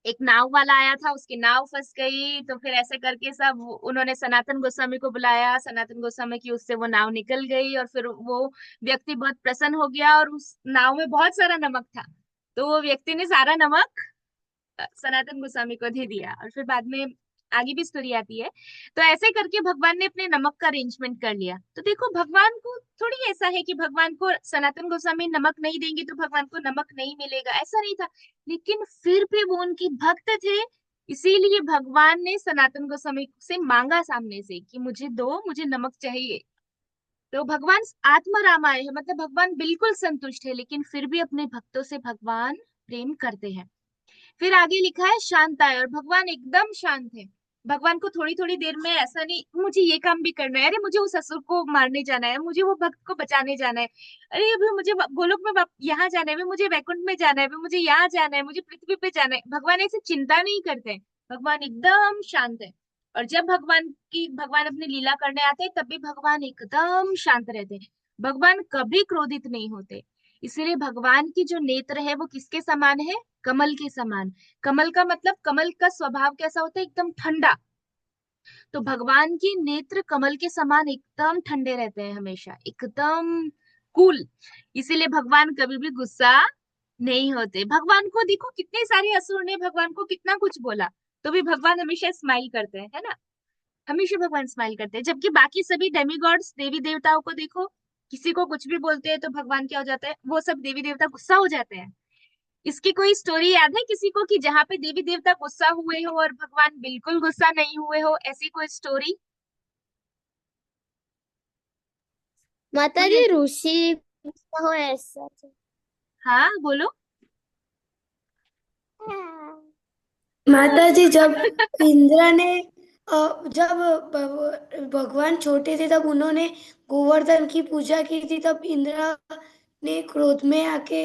एक नाव वाला आया था, उसकी नाव फंस गई, तो फिर ऐसे करके सब उन्होंने सनातन गोस्वामी को बुलाया, सनातन गोस्वामी की उससे वो नाव निकल गई, और फिर वो व्यक्ति बहुत प्रसन्न हो गया, और उस नाव में बहुत सारा नमक था। तो वो व्यक्ति ने सारा नमक सनातन गोस्वामी को दे दिया, और फिर बाद में आगे भी स्टोरी आती है। तो ऐसे करके भगवान ने अपने नमक का अरेंजमेंट कर लिया। तो देखो, भगवान को थोड़ी ऐसा है कि भगवान को सनातन गोस्वामी नमक नहीं देंगे तो भगवान को नमक नहीं मिलेगा, ऐसा नहीं था। लेकिन फिर भी वो उनके भक्त थे, इसीलिए भगवान ने सनातन गोस्वामी से मांगा सामने से कि मुझे दो, मुझे नमक चाहिए। तो भगवान आत्मरामाय है, मतलब भगवान बिल्कुल संतुष्ट है, लेकिन फिर भी अपने भक्तों से भगवान प्रेम करते हैं। फिर आगे लिखा है शांताय, और भगवान एकदम शांत है। भगवान को थोड़ी थोड़ी देर में ऐसा नहीं मुझे ये काम भी करना है, अरे मुझे उस असुर को मारने जाना है, मुझे वो भक्त को बचाने जाना है, अरे अभी मुझे गोलोक में यहाँ जाना है, अभी मुझे वैकुंठ में जाना है, अभी मुझे यहाँ जाना है, मुझे पृथ्वी पे जाना है। भगवान ऐसे चिंता नहीं करते हैं। भगवान एकदम शांत है। और जब भगवान अपनी लीला करने आते हैं तब भी भगवान एकदम शांत रहते हैं। भगवान कभी क्रोधित नहीं होते। इसीलिए भगवान की जो नेत्र है वो किसके समान है? कमल के समान। कमल का मतलब, कमल का स्वभाव कैसा होता है? एकदम ठंडा। तो भगवान की नेत्र कमल के समान एकदम ठंडे रहते हैं, हमेशा एकदम कूल। इसीलिए भगवान कभी भी गुस्सा नहीं होते। भगवान को देखो, कितने सारे असुर ने भगवान को कितना कुछ बोला, तो भी भगवान हमेशा स्माइल करते हैं, है ना। हमेशा भगवान स्माइल करते हैं। जबकि बाकी सभी डेमीगॉड्स, देवी देवताओं को देखो, किसी को कुछ भी बोलते हैं तो भगवान क्या हो जाता है? वो सब देवी देवता गुस्सा हो जाते हैं। इसकी कोई स्टोरी याद है किसी को कि जहाँ पे देवी देवता गुस्सा हुए हो और भगवान बिल्कुल गुस्सा नहीं हुए हो? ऐसी कोई स्टोरी माता कोई जी, ऐसी? ऋषि हो ऐसा तो। हाँ बोलो। माता जी, जब इंद्र ने जब भगवान छोटे थे तब उन्होंने गोवर्धन की पूजा की थी, तब इंद्र ने क्रोध में आके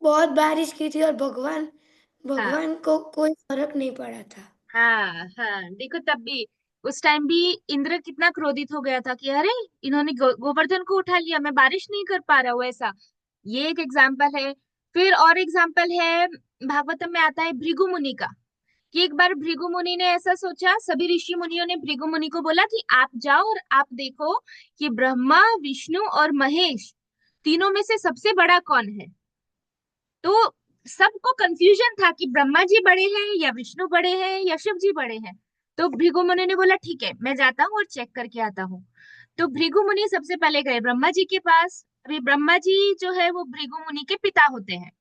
बहुत बारिश की थी और भगवान हाँ भगवान को कोई फर्क नहीं पड़ा था। हाँ हाँ, देखो तब भी, उस टाइम भी इंद्र कितना क्रोधित हो गया था कि अरे इन्होंने गोवर्धन को उठा लिया, मैं बारिश नहीं कर पा रहा हूँ, ऐसा। ये एक एग्जाम्पल है। फिर और एग्जाम्पल है, भागवतम में आता है भृगु मुनि का। कि एक बार भृगु मुनि ने ऐसा सोचा, सभी ऋषि मुनियों ने भृगु मुनि को बोला कि आप जाओ और आप देखो कि ब्रह्मा, विष्णु और महेश तीनों में से सबसे बड़ा कौन है। तो सबको कंफ्यूजन था कि ब्रह्मा जी बड़े हैं या विष्णु बड़े हैं या शिव जी बड़े हैं। तो भृगु मुनि ने बोला ठीक है, मैं जाता हूँ और चेक करके आता हूँ। तो भृगु मुनि सबसे पहले गए ब्रह्मा जी के पास। अभी ब्रह्मा जी जो है वो भृगु मुनि के पिता होते हैं।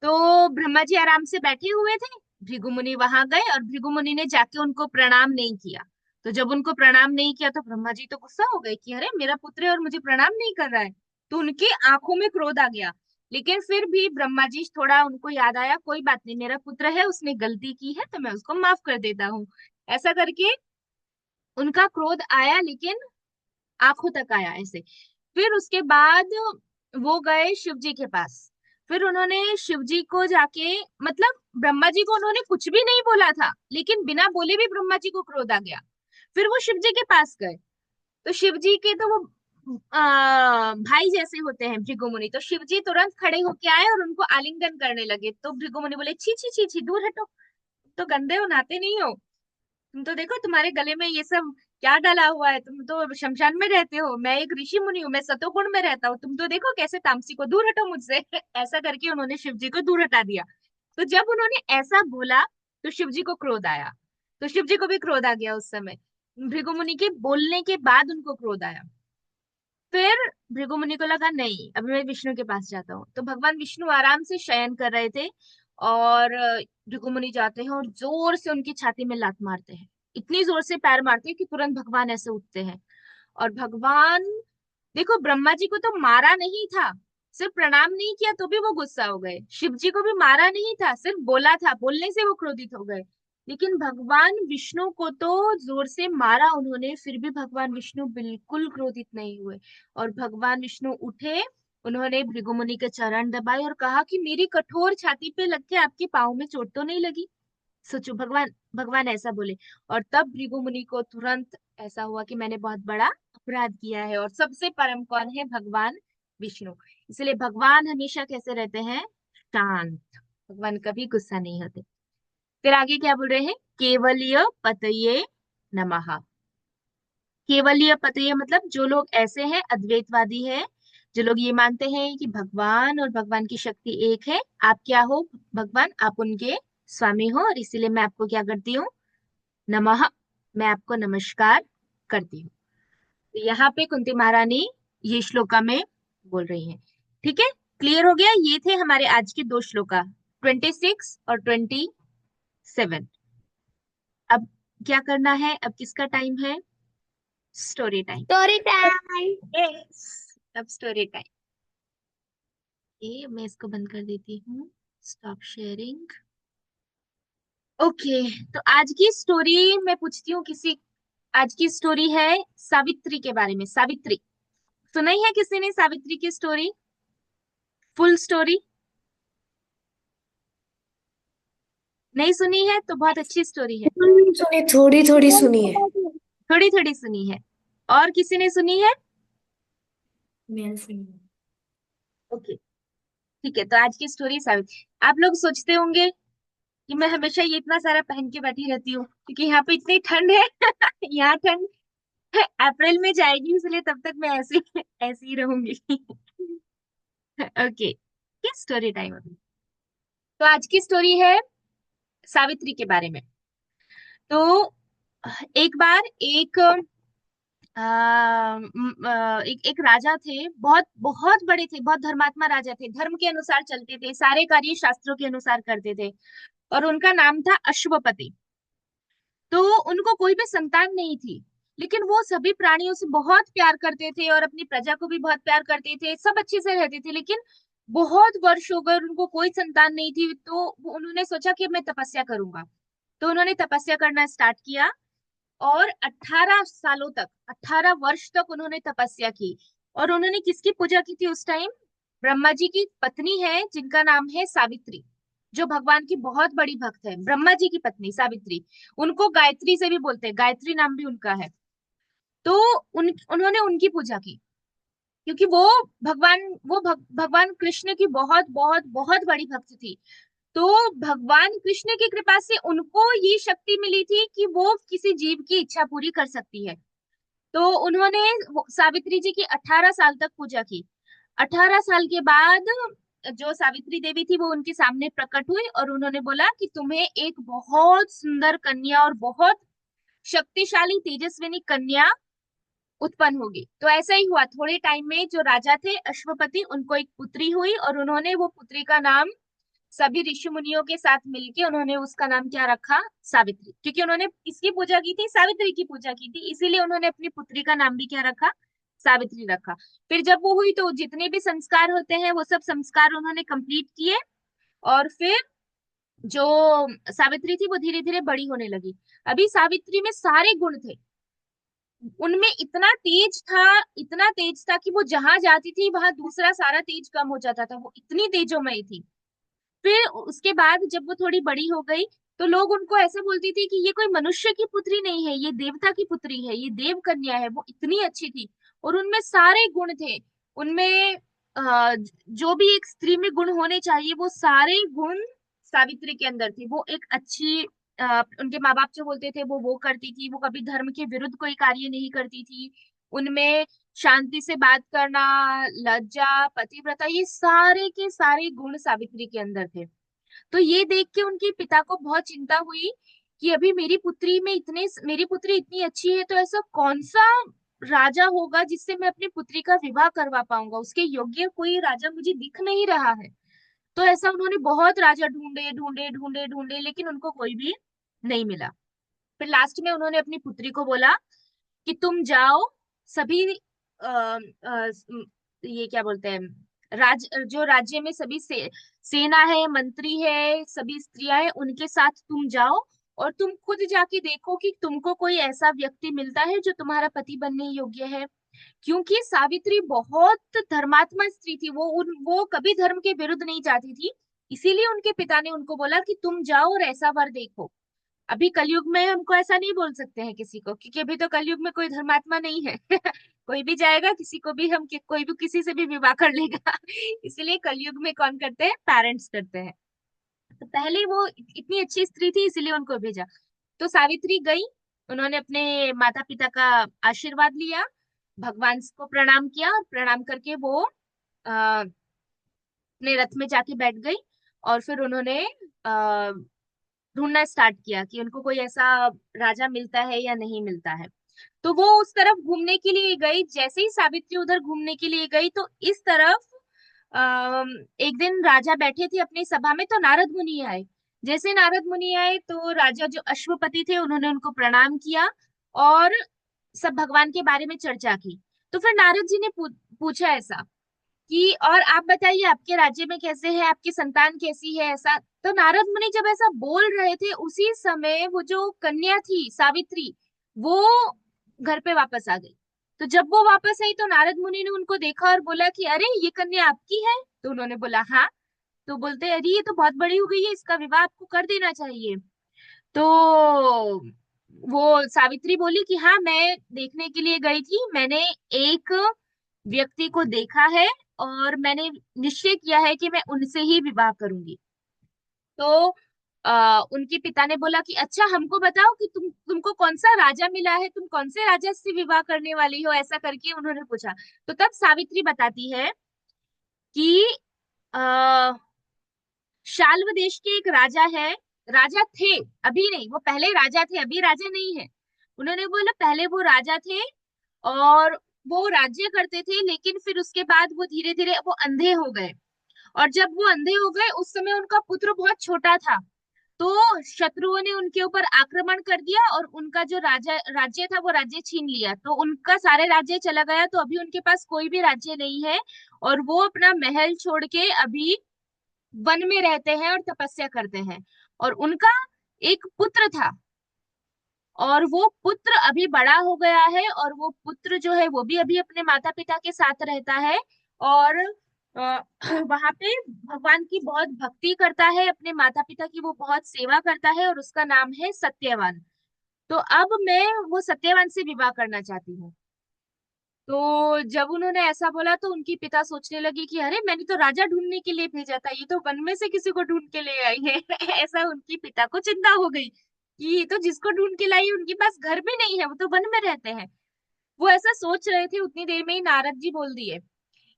तो ब्रह्मा जी आराम से बैठे हुए थे, भृगु मुनि वहां गए और भृगु मुनि ने जाके उनको प्रणाम नहीं किया। तो जब उनको प्रणाम नहीं किया तो ब्रह्मा जी तो गुस्सा हो गए कि अरे मेरा पुत्र है और मुझे प्रणाम नहीं कर रहा है। तो उनके आंखों में क्रोध आ गया। लेकिन फिर भी ब्रह्मा जी, थोड़ा उनको याद आया, कोई बात नहीं, मेरा पुत्र है, उसने गलती की है तो मैं उसको माफ कर देता हूँ। ऐसा करके उनका क्रोध आया, लेकिन आंखों तक आया ऐसे। फिर उसके बाद वो गए शिव जी के पास। फिर उन्होंने शिव जी को जाके, मतलब ब्रह्मा जी को उन्होंने कुछ भी नहीं बोला था, लेकिन बिना बोले भी ब्रह्मा जी को क्रोध आ गया। फिर वो शिव जी के पास गए। तो शिव जी के तो वो भाई जैसे होते हैं भृगु मुनि। तो शिव जी तुरंत खड़े होके आए और उनको आलिंगन करने लगे। तो भृगु मुनि बोले छी छी छी छी, दूर हटो, तुम तो गंदे हो, नहाते नहीं हो। तुम तो देखो तुम्हारे गले में ये सब क्या डाला हुआ है, तुम तो शमशान में रहते हो, मैं एक ऋषि मुनि हूँ, मैं सतोगुण में रहता हूँ, तुम तो देखो कैसे तामसी को, दूर हटो मुझसे। ऐसा करके उन्होंने शिव जी को दूर हटा दिया। तो जब उन्होंने ऐसा बोला तो शिव जी को क्रोध आया। तो शिव जी को भी क्रोध आ गया उस समय। भृगु मुनि के बोलने के बाद उनको क्रोध आया। फिर भृगु मुनि को लगा नहीं, अभी मैं विष्णु के पास जाता हूँ। तो भगवान विष्णु आराम से शयन कर रहे थे, और भृगु मुनि जाते हैं और जोर से उनकी छाती में लात मारते हैं। इतनी जोर से पैर मारते हैं कि तुरंत भगवान ऐसे उठते हैं। और भगवान, देखो ब्रह्मा जी को तो मारा नहीं था, सिर्फ प्रणाम नहीं किया तो भी वो गुस्सा हो गए। शिव जी को भी मारा नहीं था, सिर्फ बोला था, बोलने से वो क्रोधित हो गए। लेकिन भगवान विष्णु को तो जोर से मारा उन्होंने, फिर भी भगवान विष्णु बिल्कुल क्रोधित नहीं हुए। और भगवान विष्णु उठे, उन्होंने भृगु मुनि के चरण दबाए और कहा कि मेरी कठोर छाती पे लग के आपके पाँव में चोट तो नहीं लगी? सोचो, भगवान भगवान ऐसा बोले। और तब भृगु मुनि को तुरंत ऐसा हुआ कि मैंने बहुत बड़ा अपराध किया है। और सबसे परम कौन है? भगवान विष्णु। इसलिए भगवान हमेशा कैसे रहते हैं? शांत। भगवान कभी गुस्सा नहीं होते। फिर आगे क्या बोल रहे हैं? केवलीय पतये नमः। केवलीय पतये मतलब जो लोग ऐसे हैं, अद्वैतवादी है, जो लोग ये मानते हैं कि भगवान और भगवान की शक्ति एक है। आप क्या हो? भगवान, आप उनके स्वामी हो, और इसीलिए मैं आपको क्या करती हूँ? नमः, मैं आपको नमस्कार करती हूँ। तो यहाँ पे कुंती महारानी ये श्लोका में बोल रही हैं। ठीक है, क्लियर हो गया? ये थे हमारे आज के दो श्लोका, 26 और 27। 7। अब क्या करना है? अब किसका टाइम है? Story time. Story time. Yes, अब स्टोरी टाइम। ये मैं इसको बंद कर देती हूँ। Stop sharing. ओके, तो आज की स्टोरी मैं पूछती हूँ किसी। आज की स्टोरी है सावित्री के बारे में। सावित्री सुनी है किसी ने? सावित्री की स्टोरी, फुल स्टोरी नहीं सुनी है तो बहुत अच्छी स्टोरी है। सुनी, थोड़ी थोड़ी सुनी है। थोड़ी थोड़ी सुनी है। और किसी ने सुनी है? मैंने सुनी। ओके, ठीक है। तो आज की स्टोरी सावित्री। आप लोग सोचते होंगे कि मैं हमेशा ये इतना सारा पहन के बैठी रहती हूँ क्योंकि यहाँ पे इतनी ठंड है। यहाँ ठंड अप्रैल में जाएगी, इसलिए तब तक मैं ऐसी ऐसी ही रहूंगी। ओके, ये स्टोरी टाइम अभी। तो आज की स्टोरी है सावित्री के बारे में। तो एक बार एक राजा थे, बहुत बहुत बड़े थे, बहुत धर्मात्मा राजा थे, धर्म के अनुसार चलते थे, सारे कार्य शास्त्रों के अनुसार करते थे। और उनका नाम था अश्वपति। तो उनको कोई भी संतान नहीं थी, लेकिन वो सभी प्राणियों से बहुत प्यार करते थे और अपनी प्रजा को भी बहुत प्यार करते थे, सब अच्छे से रहते थे। लेकिन बहुत वर्ष हो गए उनको कोई संतान नहीं थी, तो उन्होंने सोचा कि मैं तपस्या करूंगा। तो उन्होंने तपस्या करना स्टार्ट किया और 18 सालों तक, 18 वर्ष तक उन्होंने तपस्या की। और उन्होंने किसकी पूजा की थी उस टाइम? ब्रह्मा जी की पत्नी है जिनका नाम है सावित्री, जो भगवान की बहुत बड़ी भक्त है। ब्रह्मा जी की पत्नी सावित्री, उनको गायत्री से भी बोलते हैं, गायत्री नाम भी उनका है। तो उन्होंने उनकी पूजा की क्योंकि भगवान कृष्ण की बहुत बहुत बहुत बड़ी भक्त थी। तो भगवान कृष्ण की कृपा से उनको ये शक्ति मिली थी कि वो किसी जीव की इच्छा पूरी कर सकती है। तो उन्होंने सावित्री जी की 18 साल तक पूजा की। 18 साल के बाद जो सावित्री देवी थी वो उनके सामने प्रकट हुई और उन्होंने बोला कि तुम्हें एक बहुत सुंदर कन्या और बहुत शक्तिशाली तेजस्विनी कन्या उत्पन्न होगी। तो ऐसा ही हुआ। थोड़े टाइम में जो राजा थे अश्वपति, उनको एक पुत्री हुई और उन्होंने वो पुत्री का नाम सभी ऋषि मुनियों के साथ मिलके उन्होंने उसका नाम क्या रखा? सावित्री। क्योंकि उन्होंने इसकी पूजा की थी, सावित्री की पूजा की थी, इसीलिए उन्होंने अपनी पुत्री का नाम भी क्या रखा? सावित्री रखा। फिर जब वो हुई तो जितने भी संस्कार होते हैं वो सब संस्कार उन्होंने कंप्लीट किए। और फिर जो सावित्री थी वो धीरे धीरे बड़ी होने लगी। अभी सावित्री में सारे गुण थे, उनमें इतना तेज था, इतना तेज था कि वो जहां जाती थी वहां दूसरा सारा तेज कम हो जाता था, वो इतनी तेजोमयी थी। फिर उसके बाद जब वो थोड़ी बड़ी हो गई तो लोग उनको ऐसे बोलती थी कि ये कोई मनुष्य की पुत्री नहीं है, ये देवता की पुत्री है, ये देव कन्या है। वो इतनी अच्छी थी और उनमें सारे गुण थे। उनमें जो भी एक स्त्री में गुण होने चाहिए वो सारे गुण सावित्री के अंदर थे। वो एक अच्छी उनके माँ बाप जो बोलते थे वो करती थी। वो कभी धर्म के विरुद्ध कोई कार्य नहीं करती थी। उनमें शांति से बात करना, लज्जा, पतिव्रता, ये सारे के सारे गुण सावित्री के अंदर थे। तो ये देख के उनके पिता को बहुत चिंता हुई कि अभी मेरी पुत्री इतनी अच्छी है, तो ऐसा कौन सा राजा होगा जिससे मैं अपनी पुत्री का विवाह करवा पाऊंगा? उसके योग्य कोई राजा मुझे दिख नहीं रहा है। तो ऐसा उन्होंने बहुत राजा ढूंढे ढूंढे ढूंढे ढूंढे, लेकिन उनको कोई भी नहीं मिला। फिर लास्ट में उन्होंने अपनी पुत्री को बोला कि तुम जाओ, सभी ये क्या बोलते हैं, जो राज्य में सभी सेना है, मंत्री है, सभी स्त्रियां हैं, उनके साथ तुम जाओ और तुम खुद जाके देखो कि तुमको कोई ऐसा व्यक्ति मिलता है जो तुम्हारा पति बनने योग्य है। क्योंकि सावित्री बहुत धर्मात्मा स्त्री थी, वो कभी धर्म के विरुद्ध नहीं जाती थी। इसीलिए उनके पिता ने उनको बोला कि तुम जाओ और ऐसा वर देखो। अभी कलयुग में हमको ऐसा नहीं बोल सकते हैं किसी को, क्योंकि अभी तो कलयुग में कोई धर्मात्मा नहीं है। कोई भी जाएगा, किसी को भी कोई भी किसी से भी विवाह कर लेगा। इसीलिए कलयुग में कौन करते हैं? पेरेंट्स करते हैं। तो पहले वो इतनी अच्छी स्त्री थी इसीलिए उनको भेजा। तो सावित्री गई, उन्होंने अपने माता पिता का आशीर्वाद लिया, भगवान को प्रणाम किया और प्रणाम करके वो अपने रथ में जाके बैठ गई। और फिर उन्होंने ढूंढना स्टार्ट किया कि उनको कोई ऐसा राजा मिलता है या नहीं मिलता है। तो वो उस तरफ घूमने के लिए गई। जैसे ही सावित्री उधर घूमने के लिए गई तो इस तरफ एक दिन राजा बैठे थे अपनी सभा में, तो नारद मुनि आए। जैसे नारद मुनि आए तो राजा जो अश्वपति थे उन्होंने उनको प्रणाम किया और सब भगवान के बारे में चर्चा की। तो फिर नारद जी ने पूछा ऐसा कि और आप बताइए आपके राज्य में कैसे है, आपकी संतान कैसी है, ऐसा। तो नारद मुनि जब ऐसा बोल रहे थे उसी समय वो जो कन्या थी सावित्री, वो घर पे वापस आ गई। तो जब वो वापस आई तो नारद मुनि ने उनको देखा और बोला कि अरे ये कन्या आपकी है। तो उन्होंने बोला हाँ। तो बोलते अरे ये तो बहुत बड़ी हो गई है, इसका विवाह आपको कर देना चाहिए। तो वो सावित्री बोली कि हाँ मैं देखने के लिए गई थी, मैंने एक व्यक्ति को देखा है और मैंने निश्चय किया है कि मैं उनसे ही विवाह करूंगी। तो उनके पिता ने बोला कि अच्छा हमको बताओ कि तुमको कौन सा राजा मिला है, तुम कौन से राजा से विवाह करने वाली हो, ऐसा करके उन्होंने पूछा। तो तब सावित्री बताती है कि आ, शाल्व देश के एक राजा है, राजा थे, अभी नहीं, वो पहले राजा थे अभी राजा नहीं है। उन्होंने बोला पहले वो राजा थे और वो राज्य करते थे, लेकिन फिर उसके बाद वो धीरे धीरे वो अंधे हो गए। और जब वो अंधे हो गए उस समय उनका पुत्र बहुत छोटा था। तो शत्रुओं ने उनके ऊपर आक्रमण कर दिया और उनका जो राजा राज्य था वो राज्य छीन लिया, तो उनका सारे राज्य चला गया। तो अभी उनके पास कोई भी राज्य नहीं है और वो अपना महल छोड़ के अभी वन में रहते हैं और तपस्या करते हैं। और उनका एक पुत्र था और वो पुत्र अभी बड़ा हो गया है और वो पुत्र जो है वो भी अभी अपने माता पिता के साथ रहता है और वहां पे भगवान की बहुत भक्ति करता है, अपने माता पिता की वो बहुत सेवा करता है और उसका नाम है सत्यवान। तो अब मैं वो सत्यवान से विवाह करना चाहती हूँ। तो जब उन्होंने ऐसा बोला तो उनकी पिता सोचने लगी कि अरे मैंने तो राजा ढूंढने के लिए भेजा था, ये तो वन में से किसी को ढूंढ के ले आई है। ऐसा उनकी पिता को चिंता हो गई कि ये तो जिसको ढूंढ के लाई उनके पास घर भी नहीं है, वो तो वन में रहते हैं। वो ऐसा सोच रहे थे उतनी देर में ही नारद जी बोल दिए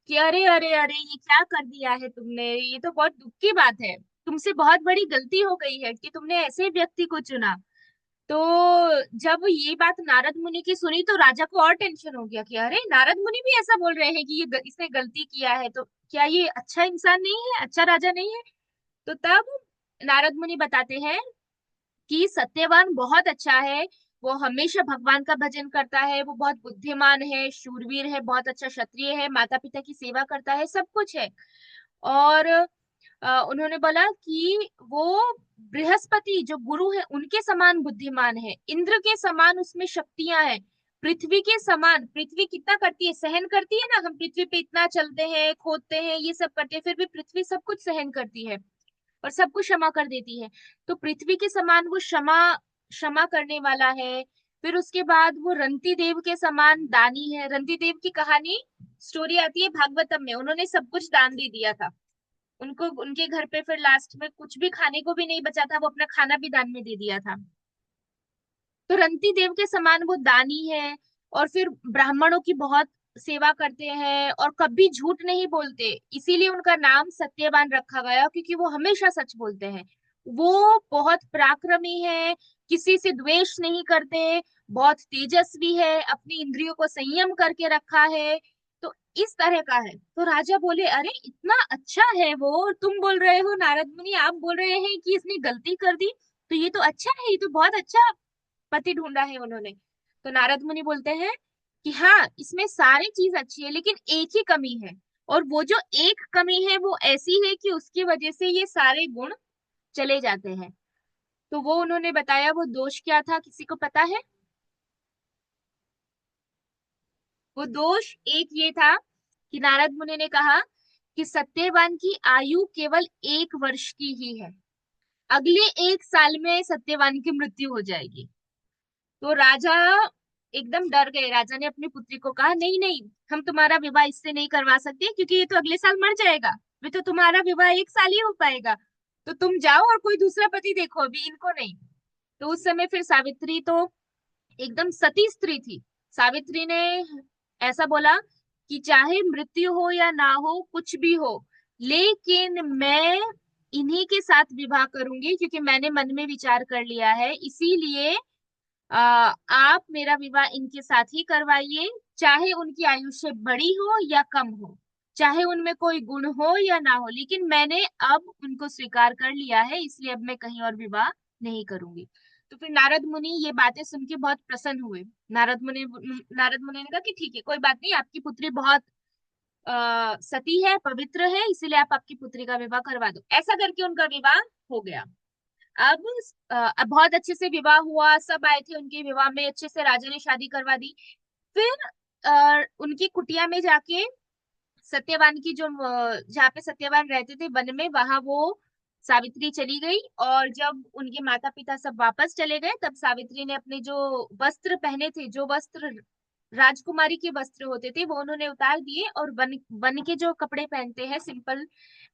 कि अरे अरे अरे ये क्या कर दिया है तुमने, ये तो बहुत दुख की बात है, तुमसे बहुत बड़ी गलती हो गई है कि तुमने ऐसे व्यक्ति को चुना। तो जब ये बात नारद मुनि की सुनी तो राजा को और टेंशन हो गया कि अरे नारद मुनि भी ऐसा बोल रहे हैं कि इसने गलती किया है, तो क्या ये अच्छा इंसान नहीं है, अच्छा राजा नहीं है। तो तब नारद मुनि बताते हैं कि सत्यवान बहुत अच्छा है, वो हमेशा भगवान का भजन करता है, वो बहुत बुद्धिमान है, शूरवीर है, बहुत अच्छा क्षत्रिय है, माता पिता की सेवा करता है, सब कुछ है। और उन्होंने बोला कि वो बृहस्पति जो गुरु है उनके समान बुद्धिमान है, इंद्र के समान उसमें शक्तियां हैं, पृथ्वी के समान, पृथ्वी कितना करती है, सहन करती है ना, हम पृथ्वी पे इतना चलते हैं खोदते हैं ये सब करते हैं फिर भी पृथ्वी सब कुछ सहन करती है और सबको क्षमा कर देती है। तो पृथ्वी के समान वो क्षमा क्षमा करने वाला है। फिर उसके बाद वो रंती देव के समान दानी है। रंती देव की कहानी स्टोरी आती है भागवतम में, उन्होंने सब कुछ दान दे दिया था, उनको उनके घर पे फिर लास्ट में कुछ भी खाने को भी नहीं बचा था, वो अपना खाना भी दान में दे दिया था। तो रंती देव के समान वो दानी है। और फिर ब्राह्मणों की बहुत सेवा करते हैं और कभी झूठ नहीं बोलते, इसीलिए उनका नाम सत्यवान रखा गया क्योंकि वो हमेशा सच बोलते हैं। वो बहुत पराक्रमी है, किसी से द्वेष नहीं करते, बहुत तेजस्वी है, अपनी इंद्रियों को संयम करके रखा है। तो इस तरह का है। तो राजा बोले अरे इतना अच्छा है वो और तुम बोल रहे हो नारद मुनि, आप बोल रहे हैं कि इसने गलती कर दी, तो ये तो अच्छा है, ये तो बहुत अच्छा पति ढूंढा है उन्होंने। तो नारद मुनि बोलते हैं कि हाँ इसमें सारी चीज अच्छी है लेकिन एक ही कमी है, और वो जो एक कमी है वो ऐसी है कि उसकी वजह से ये सारे गुण चले जाते हैं। तो वो उन्होंने बताया वो दोष क्या था, किसी को पता है? वो दोष एक ये था कि नारद मुनि ने कहा कि सत्यवान की आयु केवल 1 वर्ष की ही है, अगले 1 साल में सत्यवान की मृत्यु हो जाएगी। तो राजा एकदम डर गए। राजा ने अपनी पुत्री को कहा नहीं नहीं, हम तुम्हारा विवाह इससे नहीं करवा सकते क्योंकि ये तो अगले साल मर जाएगा, अभी तो तुम्हारा विवाह 1 साल ही हो पाएगा, तो तुम जाओ और कोई दूसरा पति देखो, अभी इनको नहीं। तो उस समय फिर सावित्री तो एकदम सती स्त्री थी। सावित्री ने ऐसा बोला कि चाहे मृत्यु हो या ना हो कुछ भी हो, लेकिन मैं इन्हीं के साथ विवाह करूंगी क्योंकि मैंने मन में विचार कर लिया है, इसीलिए आप मेरा विवाह इनके साथ ही करवाइए, चाहे उनकी आयुष्य बड़ी हो या कम हो। चाहे उनमें कोई गुण हो या ना हो, लेकिन मैंने अब उनको स्वीकार कर लिया है, इसलिए अब मैं कहीं और विवाह नहीं करूंगी। तो फिर नारद मुनि ये बातें सुन के बहुत प्रसन्न हुए। नारद मुनि ने कहा कि ठीक है, कोई बात नहीं, आपकी पुत्री बहुत सती है, पवित्र है, इसीलिए आप आपकी पुत्री का विवाह करवा दो। ऐसा करके उनका विवाह हो गया। अब अब बहुत अच्छे से विवाह हुआ, सब आए थे उनके विवाह में, अच्छे से राजा ने शादी करवा दी। फिर उनकी कुटिया में जाके सत्यवान की जो जहाँ पे सत्यवान रहते थे वन में, वहां वो सावित्री चली गई। और जब उनके माता पिता सब वापस चले गए, तब सावित्री ने अपने जो वस्त्र पहने थे, जो वस्त्र राजकुमारी के वस्त्र होते थे, वो उन्होंने उतार दिए और वन वन के जो कपड़े पहनते हैं सिंपल,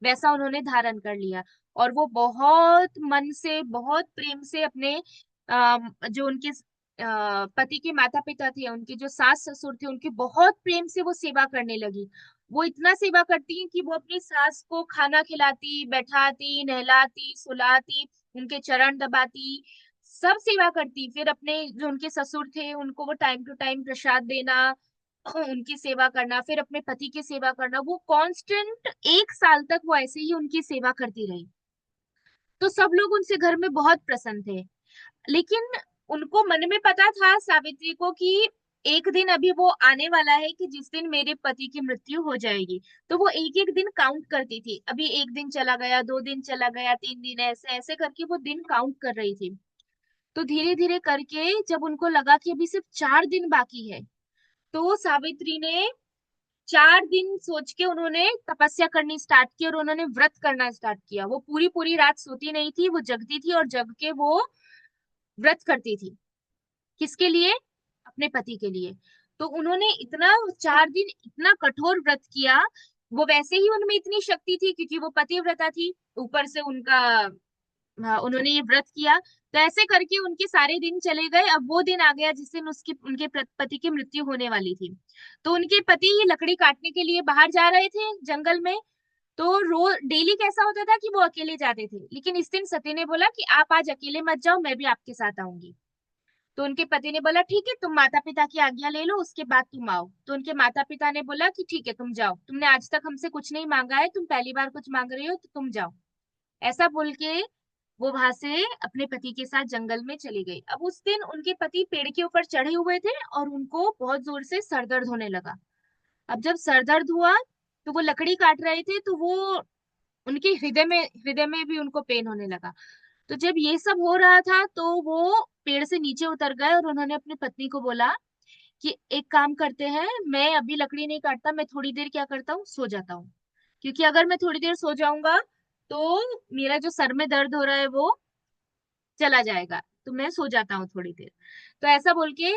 वैसा उन्होंने धारण कर लिया। और वो बहुत मन से, बहुत प्रेम से अपने जो उनके पति के माता पिता थे, उनके जो सास ससुर थे, उनकी बहुत प्रेम से वो सेवा करने लगी। वो इतना सेवा करती है कि वो अपनी सास को खाना खिलाती, बैठाती, नहलाती, सुलाती, उनके चरण दबाती, सब सेवा करती। फिर अपने जो उनके ससुर थे, उनको वो टाइम टू टाइम प्रसाद देना, उनकी सेवा करना, फिर अपने पति की सेवा करना। वो कांस्टेंट 1 साल तक वो ऐसे ही उनकी सेवा करती रही। तो सब लोग उनसे घर में बहुत प्रसन्न थे। लेकिन उनको मन में पता था, सावित्री को, कि एक दिन अभी वो आने वाला है कि जिस दिन मेरे पति की मृत्यु हो जाएगी। तो वो एक एक दिन काउंट करती थी, अभी 1 दिन चला गया, 2 दिन चला गया, 3 दिन, ऐसे ऐसे करके वो दिन काउंट कर रही थी। तो धीरे धीरे करके जब उनको लगा कि अभी सिर्फ 4 दिन बाकी है, तो सावित्री ने 4 दिन सोच के उन्होंने तपस्या करनी स्टार्ट की और उन्होंने व्रत करना स्टार्ट किया। वो पूरी पूरी रात सोती नहीं थी, वो जगती थी और जग के वो व्रत करती थी। किसके लिए? अपने पति के लिए। तो उन्होंने इतना 4 दिन इतना कठोर व्रत किया। वो वैसे ही उनमें इतनी शक्ति थी क्योंकि वो पतिव्रता थी, ऊपर से उनका उन्होंने ये व्रत किया। तो ऐसे करके उनके सारे दिन चले गए। अब वो दिन आ गया जिस दिन उसकी उनके पति की मृत्यु होने वाली थी। तो उनके पति ये लकड़ी काटने के लिए बाहर जा रहे थे जंगल में। तो रोज डेली कैसा होता था कि वो अकेले जाते थे, लेकिन इस दिन सती ने बोला कि आप आज अकेले मत जाओ, मैं भी आपके साथ आऊंगी। तो उनके पति ने बोला ठीक है, तुम माता पिता की आज्ञा ले लो, उसके बाद तुम आओ। तो उनके माता पिता ने बोला कि ठीक है, तुम जाओ, तुमने आज तक हमसे कुछ नहीं मांगा है, तुम पहली बार कुछ मांग रही हो, तो तुम जाओ। ऐसा बोल के वो वहां से अपने पति के साथ जंगल में चली गई। अब उस दिन उनके पति पेड़ के ऊपर चढ़े हुए थे और उनको बहुत जोर से सर दर्द होने लगा। अब जब सर दर्द हुआ, तो वो लकड़ी काट रहे थे, तो वो उनके हृदय में भी उनको पेन होने लगा। तो जब ये सब हो रहा था, तो वो पेड़ से नीचे उतर गए और उन्होंने अपनी पत्नी को बोला कि एक काम करते हैं, मैं अभी लकड़ी नहीं काटता, मैं थोड़ी देर क्या करता हूँ, सो जाता हूँ। क्योंकि अगर मैं थोड़ी देर सो जाऊंगा तो मेरा जो सर में दर्द हो रहा है वो चला जाएगा। तो मैं सो जाता हूँ थोड़ी देर। तो ऐसा बोल के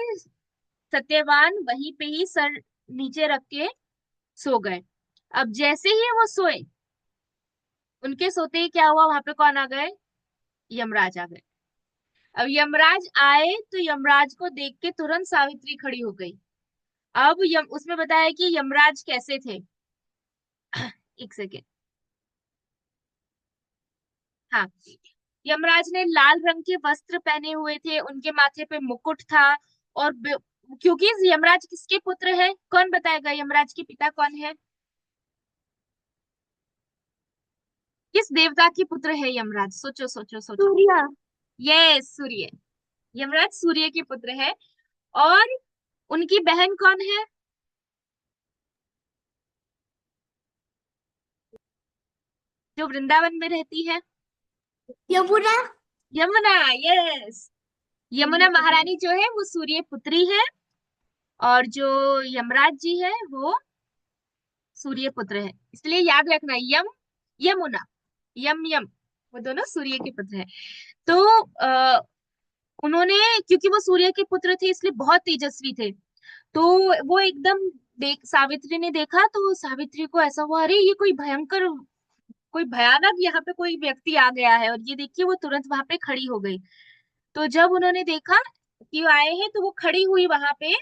सत्यवान वहीं पे ही सर नीचे रख के सो गए। अब जैसे ही वो सोए, उनके सोते ही क्या हुआ, वहां पे कौन आ गए? यमराज आ गए। अब यमराज आए तो यमराज को देख के तुरंत सावित्री खड़ी हो गई। अब उसमें बताया कि यमराज कैसे थे। एक सेकेंड। हाँ, यमराज ने लाल रंग के वस्त्र पहने हुए थे, उनके माथे पे मुकुट था। और क्योंकि यमराज किसके पुत्र है, कौन बताएगा यमराज के पिता कौन है? किस देवता के पुत्र है यमराज? सोचो सोचो सोचो। सूर्य। यस, सूर्य। यमराज सूर्य के पुत्र है। और उनकी बहन कौन है? जो वृंदावन में रहती है? यमुना। यमुना। यस, यमुना महारानी जो है वो सूर्य पुत्री है। और जो यमराज जी है वो सूर्य पुत्र है। इसलिए याद रखना, यम यमुना, यम यम, वो दोनों सूर्य के पुत्र है। तो उन्होंने, क्योंकि वो सूर्य के पुत्र थे इसलिए बहुत तेजस्वी थे। तो वो एकदम देख सावित्री ने देखा तो सावित्री को ऐसा हुआ, अरे ये कोई भयंकर, कोई भयानक यहाँ पे कोई व्यक्ति आ गया है। और ये देखिए वो तुरंत वहां पे खड़ी हो गई। तो जब उन्होंने देखा कि वो आए हैं, तो वो खड़ी हुई वहां पे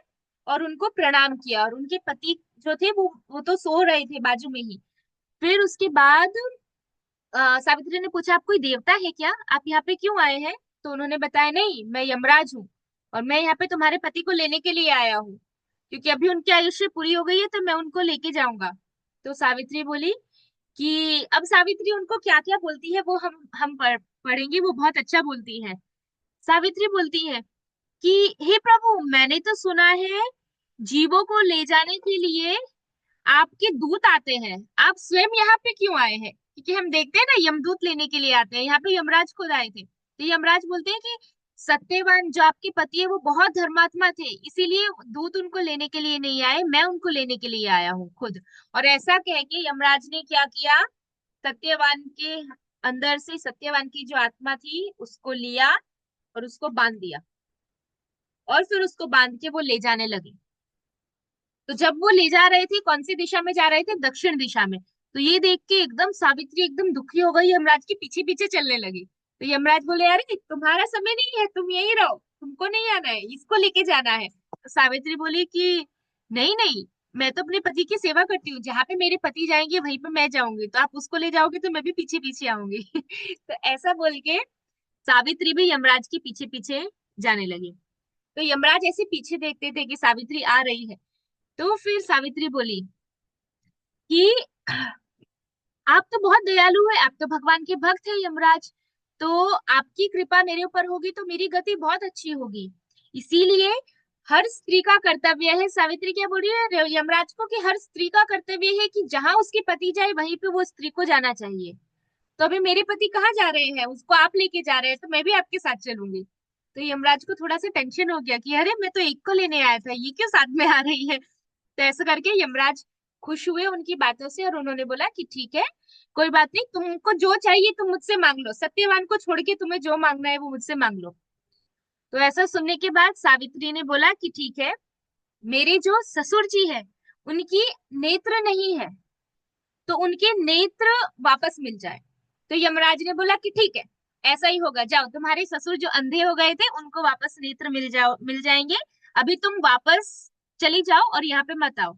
और उनको प्रणाम किया। और उनके पति जो थे वो तो सो रहे थे बाजू में ही। फिर उसके बाद सावित्री ने पूछा, आप कोई देवता है क्या, आप यहाँ पे क्यों आए हैं? तो उन्होंने बताया, नहीं, मैं यमराज हूँ और मैं यहाँ पे तुम्हारे पति को लेने के लिए आया हूँ, क्योंकि अभी उनकी आयुष्य पूरी हो गई है, तो मैं उनको लेके जाऊंगा। तो सावित्री बोली कि अब सावित्री उनको क्या क्या बोलती है वो हम पढ़ेंगे, वो बहुत अच्छा बोलती है। सावित्री बोलती है कि हे प्रभु, मैंने तो सुना है जीवों को ले जाने के लिए आपके दूत आते हैं, आप स्वयं यहाँ पे क्यों आए हैं? क्योंकि हम देखते हैं ना, यमदूत लेने के लिए आते हैं, यहाँ पे यमराज खुद आए थे। तो यमराज बोलते हैं कि सत्यवान जो आपके पति है वो बहुत धर्मात्मा थे, इसीलिए दूत उनको लेने के लिए नहीं आए, मैं उनको लेने के लिए आया हूँ खुद। और ऐसा कह के यमराज ने क्या किया, सत्यवान के अंदर से सत्यवान की जो आत्मा थी उसको लिया और उसको बांध दिया, और फिर उसको बांध के वो ले जाने लगे। तो जब वो ले जा रहे थे, कौन सी दिशा में जा रहे थे? दक्षिण दिशा में। तो ये देख के एकदम सावित्री एकदम दुखी हो गई, यमराज के पीछे पीछे चलने लगी। तो यमराज बोले, अरे तुम्हारा समय नहीं है, तुम यहीं रहो, तुमको नहीं आना है, इसको लेके जाना है। तो सावित्री बोली कि नहीं नहीं, मैं तो अपने पति की सेवा करती हूँ, जहाँ पे मेरे पति जाएंगे वहीं पे मैं जाऊंगी, तो आप उसको ले जाओगे तो मैं भी पीछे पीछे आऊंगी। तो ऐसा बोल के सावित्री भी यमराज के पीछे पीछे जाने लगी। तो यमराज ऐसे पीछे देखते थे कि सावित्री आ रही है। तो फिर सावित्री बोली कि आप तो बहुत दयालु है, आप तो भगवान के भक्त है यमराज, तो आपकी कृपा मेरे ऊपर होगी तो मेरी गति बहुत अच्छी होगी, इसीलिए हर स्त्री का कर्तव्य है। सावित्री क्या बोल रही है यमराज को कि हर स्त्री का कर्तव्य है कि जहां उसके पति जाए वहीं पे वो स्त्री को जाना चाहिए। तो अभी मेरे पति कहाँ जा रहे हैं, उसको आप लेके जा रहे हैं, तो मैं भी आपके साथ चलूंगी। तो यमराज को थोड़ा सा टेंशन हो गया कि अरे मैं तो एक को लेने आया था, ये क्यों साथ में आ रही है। तो ऐसा करके यमराज खुश हुए उनकी बातों से, और उन्होंने बोला कि ठीक है, कोई बात नहीं, तुमको जो चाहिए तुम मुझसे मांग लो, सत्यवान को छोड़ के तुम्हें जो मांगना है वो मुझसे मांग लो। तो ऐसा सुनने के बाद सावित्री ने बोला कि ठीक है, मेरे जो ससुर जी है उनकी नेत्र नहीं है, तो उनके नेत्र वापस मिल जाए। तो यमराज ने बोला कि ठीक है, ऐसा ही होगा, जाओ तुम्हारे ससुर जो अंधे हो गए थे उनको वापस नेत्र मिल जाएंगे, अभी तुम वापस चली जाओ और यहाँ पे मत आओ।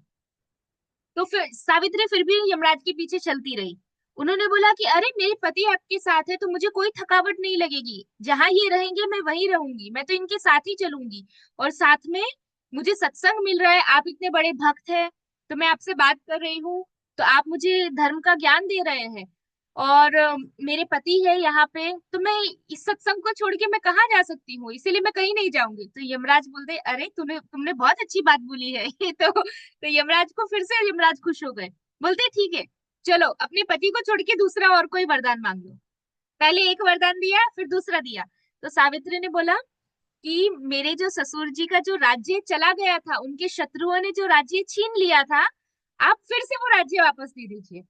तो फिर सावित्री फिर भी यमराज के पीछे चलती रही। उन्होंने बोला कि अरे मेरे पति आपके साथ है तो मुझे कोई थकावट नहीं लगेगी, जहां ये रहेंगे मैं वहीं रहूंगी, मैं तो इनके साथ ही चलूंगी, और साथ में मुझे सत्संग मिल रहा है, आप इतने बड़े भक्त हैं तो मैं आपसे बात कर रही हूँ, तो आप मुझे धर्म का ज्ञान दे रहे हैं, और मेरे पति है यहाँ पे, तो मैं इस सत्संग को छोड़ के मैं कहाँ जा सकती हूँ, इसीलिए मैं कहीं नहीं जाऊंगी। तो यमराज बोलते, अरे तुमने तुमने बहुत अच्छी बात बोली है। ये तो यमराज को फिर से यमराज खुश हो गए, बोलते ठीक है, चलो अपने पति को छोड़ के दूसरा और कोई वरदान मांग लो। पहले एक वरदान दिया, फिर दूसरा दिया। तो सावित्री ने बोला कि मेरे जो ससुर जी का जो राज्य चला गया था, उनके शत्रुओं ने जो राज्य छीन लिया था, आप फिर से वो राज्य वापस दे दीजिए।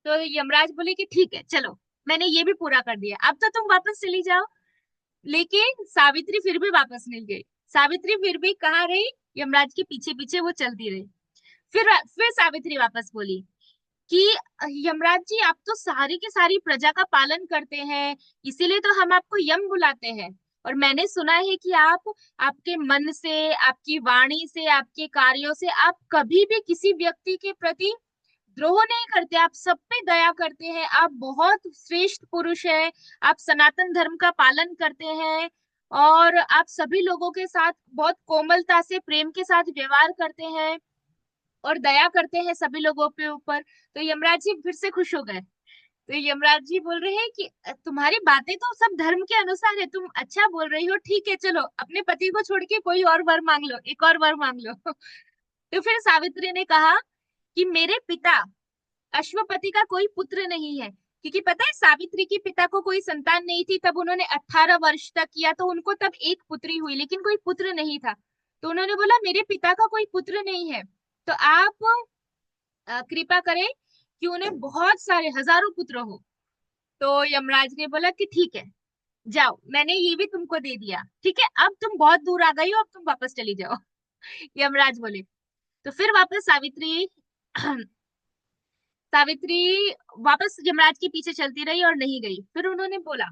तो यमराज बोले कि ठीक है, चलो मैंने ये भी पूरा कर दिया, अब तो तुम वापस चली जाओ। लेकिन सावित्री फिर भी वापस नहीं गई। सावित्री फिर भी कहाँ रही, यमराज के पीछे पीछे वो चलती रही। फिर सावित्री वापस बोली कि यमराज जी, आप तो सारी की सारी प्रजा का पालन करते हैं, इसीलिए तो हम आपको यम बुलाते हैं, और मैंने सुना है कि आप आपके मन से, आपकी वाणी से, आपके कार्यों से आप कभी भी किसी व्यक्ति के प्रति द्रोह नहीं करते, आप सब पे दया करते हैं, आप बहुत श्रेष्ठ पुरुष हैं, आप सनातन धर्म का पालन करते हैं, और आप सभी लोगों के साथ बहुत कोमलता से, प्रेम के साथ व्यवहार करते हैं, और दया करते हैं सभी लोगों पे ऊपर। तो यमराज जी फिर से खुश हो गए। तो यमराज जी बोल रहे हैं कि तुम्हारी बातें तो सब धर्म के अनुसार है, तुम अच्छा बोल रही हो, ठीक है, चलो अपने पति को छोड़ के कोई और वर मांग लो, एक और वर मांग लो। तो फिर सावित्री ने कहा कि मेरे पिता अश्वपति का कोई पुत्र नहीं है, क्योंकि पता है सावित्री के पिता को कोई संतान नहीं थी, तब उन्होंने 18 वर्ष तक किया, तो उनको तब एक पुत्री हुई, लेकिन कोई पुत्र नहीं था। तो उन्होंने बोला मेरे पिता का कोई पुत्र नहीं है, तो आप कृपा करें कि उन्हें बहुत सारे हजारों पुत्र हो। तो यमराज ने बोला कि ठीक है, जाओ, मैंने ये भी तुमको दे दिया, ठीक है, अब तुम बहुत दूर आ गई हो, अब तुम वापस चली जाओ। यमराज बोले। तो फिर वापस सावित्री सावित्री वापस यमराज के पीछे चलती रही और नहीं गई। फिर उन्होंने बोला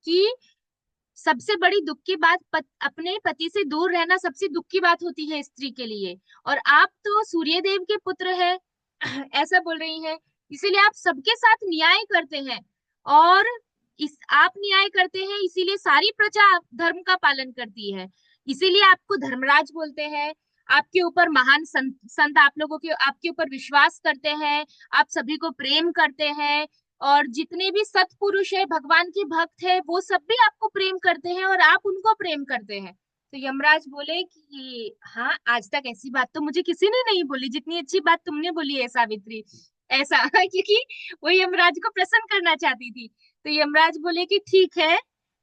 कि सबसे बड़ी दुख की बात, अपने पति से दूर रहना सबसे दुख की बात होती है स्त्री के लिए, और आप तो सूर्य देव के पुत्र है। ऐसा बोल रही हैं, इसीलिए आप सबके साथ न्याय करते हैं, और इस आप न्याय करते हैं इसीलिए सारी प्रजा धर्म का पालन करती है, इसीलिए आपको धर्मराज बोलते हैं। आपके ऊपर महान संत आप लोगों के आपके ऊपर विश्वास करते हैं, आप सभी को प्रेम करते हैं, और जितने भी सत्पुरुष है भगवान के भक्त है वो सब भी आपको प्रेम करते हैं और आप उनको प्रेम करते हैं। तो यमराज बोले कि हाँ, आज तक ऐसी बात तो मुझे किसी ने नहीं बोली जितनी अच्छी बात तुमने बोली है सावित्री। ऐसा क्योंकि वो यमराज को प्रसन्न करना चाहती थी। तो यमराज बोले कि ठीक है,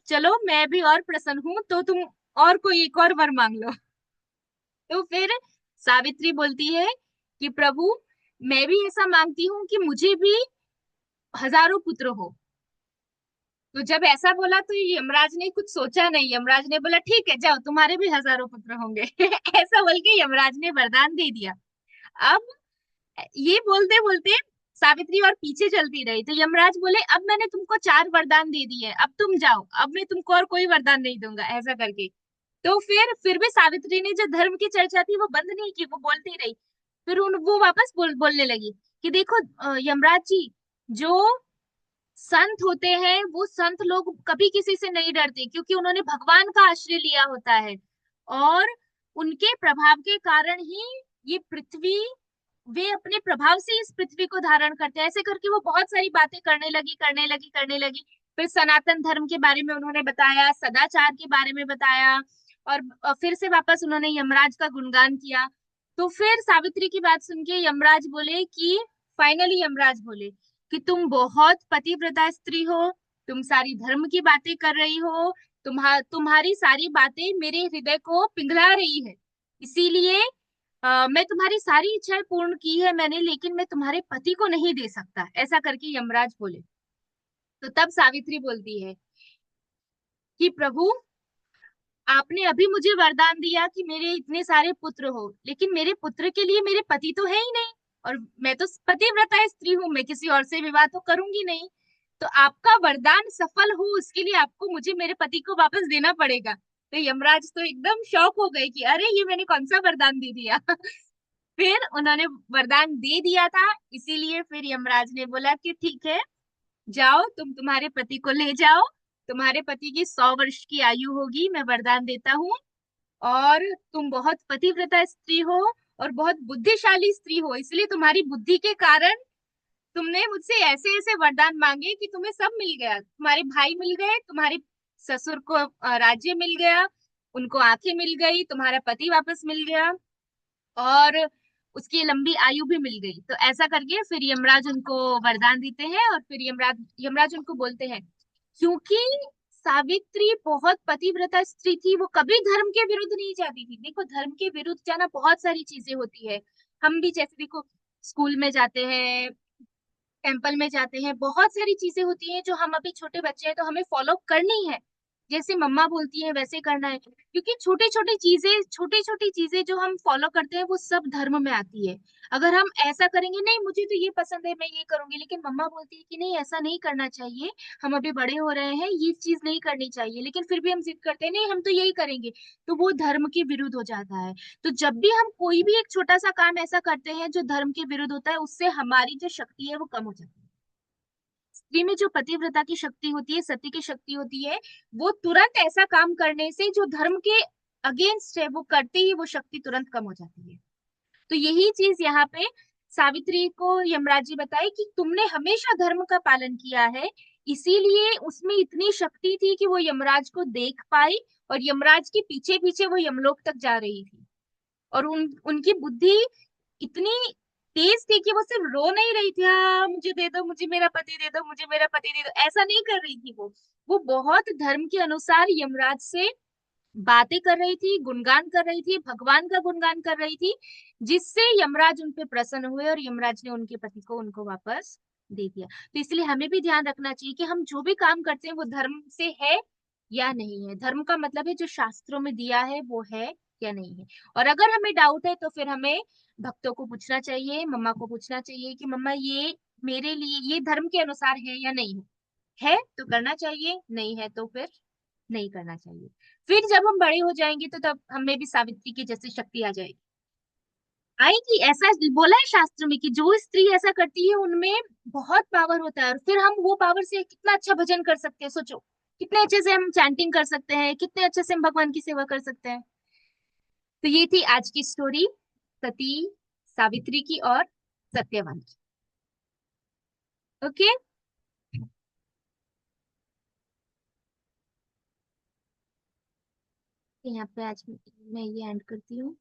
चलो मैं भी और प्रसन्न हूं, तो तुम और कोई एक और वर मांग लो। तो फिर सावित्री बोलती है कि प्रभु, मैं भी ऐसा मांगती हूँ कि मुझे भी हजारों पुत्र हो। तो जब ऐसा बोला तो यमराज ने कुछ सोचा नहीं, यमराज ने बोला ठीक है, जाओ तुम्हारे भी हजारों पुत्र होंगे। ऐसा बोल के यमराज ने वरदान दे दिया। अब ये बोलते बोलते सावित्री और पीछे चलती रही। तो यमराज बोले अब मैंने तुमको 4 वरदान दे दिए, अब तुम जाओ, अब मैं तुमको और कोई वरदान नहीं दूंगा, ऐसा करके। तो फिर भी सावित्री ने जो धर्म की चर्चा थी वो बंद नहीं की, वो बोलती रही। फिर वो वापस बोलने लगी कि देखो यमराज जी, जो संत होते हैं वो संत लोग कभी किसी से नहीं डरते, क्योंकि उन्होंने भगवान का आश्रय लिया होता है, और उनके प्रभाव के कारण ही ये पृथ्वी, वे अपने प्रभाव से इस पृथ्वी को धारण करते हैं। ऐसे करके वो बहुत सारी बातें करने लगी। फिर सनातन धर्म के बारे में उन्होंने बताया, सदाचार के बारे में बताया, और फिर से वापस उन्होंने यमराज का गुणगान किया। तो फिर सावित्री की बात सुन के यमराज बोले कि फाइनली यमराज बोले कि तुम बहुत पतिव्रता स्त्री हो, तुम सारी धर्म की बातें कर रही हो, तुम्हारी सारी बातें मेरे हृदय को पिघला रही है, इसीलिए मैं तुम्हारी सारी इच्छाएं पूर्ण की है मैंने, लेकिन मैं तुम्हारे पति को नहीं दे सकता, ऐसा करके यमराज बोले। तो तब सावित्री बोलती है कि प्रभु, आपने अभी मुझे वरदान दिया कि मेरे इतने सारे पुत्र हो, लेकिन मेरे पुत्र के लिए मेरे पति तो है ही नहीं, और मैं तो पतिव्रता स्त्री हूँ, मैं किसी और से विवाह तो करूंगी नहीं। तो आपका वरदान सफल हो उसके लिए आपको मुझे मेरे पति को वापस देना पड़ेगा। तो यमराज तो एकदम शॉक हो गए कि अरे ये मैंने कौन सा वरदान दे दिया। फिर उन्होंने वरदान दे दिया था, इसीलिए फिर यमराज ने बोला कि ठीक है, जाओ तुम तुम्हारे पति को ले जाओ, तुम्हारे पति की 100 वर्ष की आयु होगी, मैं वरदान देता हूँ, और तुम बहुत पतिव्रता स्त्री हो और बहुत बुद्धिशाली स्त्री हो, इसलिए तुम्हारी बुद्धि के कारण तुमने मुझसे ऐसे ऐसे वरदान मांगे कि तुम्हें सब मिल गया, तुम्हारे भाई मिल गए, तुम्हारे ससुर को राज्य मिल गया, उनको आंखें मिल गई, तुम्हारा पति वापस मिल गया, और उसकी लंबी आयु भी मिल गई। तो ऐसा करके फिर यमराज उनको वरदान देते हैं, और फिर यमराज यमराज उनको बोलते हैं, क्योंकि सावित्री बहुत पतिव्रता स्त्री थी, वो कभी धर्म के विरुद्ध नहीं जाती थी। देखो, धर्म के विरुद्ध जाना बहुत सारी चीजें होती है। हम भी जैसे देखो स्कूल में जाते हैं, टेम्पल में जाते हैं, बहुत सारी चीजें होती हैं जो हम अभी छोटे बच्चे हैं तो हमें फॉलो करनी है, जैसे मम्मा बोलती है वैसे करना है, क्योंकि छोटी छोटी चीजें जो हम फॉलो करते हैं वो सब धर्म में आती है। अगर हम ऐसा करेंगे, नहीं मुझे तो ये पसंद है मैं ये करूंगी, लेकिन मम्मा बोलती है कि नहीं ऐसा नहीं करना चाहिए, हम अभी बड़े हो रहे हैं, ये चीज नहीं करनी चाहिए, लेकिन फिर भी हम जिद करते हैं नहीं हम तो यही करेंगे, तो वो धर्म के विरुद्ध हो जाता है। तो जब भी हम कोई भी एक छोटा सा काम ऐसा करते हैं जो धर्म के विरुद्ध होता है, उससे हमारी जो शक्ति है वो कम हो जाती है। स्त्री में जो पतिव्रता की शक्ति होती है, सती की शक्ति होती है, वो तुरंत ऐसा काम करने से जो धर्म के अगेंस्ट है वो करते ही वो शक्ति तुरंत कम हो जाती है। तो यही चीज यहाँ पे सावित्री को यमराज जी बताए कि तुमने हमेशा धर्म का पालन किया है, इसीलिए उसमें इतनी शक्ति थी कि वो यमराज को देख पाई, और यमराज के पीछे पीछे वो यमलोक तक जा रही थी। और उनकी बुद्धि इतनी तेज थी कि वो सिर्फ रो नहीं रही थी, हाँ मुझे दे दो, मुझे मेरा पति दे दो, मुझे मेरा पति दे दो, ऐसा नहीं कर रही थी वो बहुत धर्म के अनुसार यमराज से बातें कर रही थी, गुणगान कर रही थी, भगवान का गुणगान कर रही थी, जिससे यमराज उन पे प्रसन्न हुए और यमराज ने उनके पति को उनको वापस दे दिया। तो इसलिए हमें भी ध्यान रखना चाहिए कि हम जो भी काम करते हैं वो धर्म से है या नहीं है। धर्म का मतलब है जो शास्त्रों में दिया है वो है या नहीं है। और अगर हमें डाउट है तो फिर हमें भक्तों को पूछना चाहिए, मम्मा को पूछना चाहिए कि मम्मा ये मेरे लिए ये धर्म के अनुसार है या नहीं है तो करना चाहिए, नहीं है तो फिर नहीं करना चाहिए। फिर जब हम बड़े हो जाएंगे तो तब हमें भी सावित्री की जैसी शक्ति आ जाएगी, आएगी। ऐसा बोला है शास्त्र में कि जो स्त्री ऐसा करती है उनमें बहुत पावर होता है, और फिर हम वो पावर से कितना अच्छा भजन कर सकते हैं, सोचो कितने अच्छे से हम चैंटिंग कर सकते हैं, कितने अच्छे से हम भगवान की सेवा कर सकते हैं। तो ये थी आज की स्टोरी, सती सावित्री की और सत्यवान की। ओके। यहाँ पे आज मैं ये एंड करती हूँ।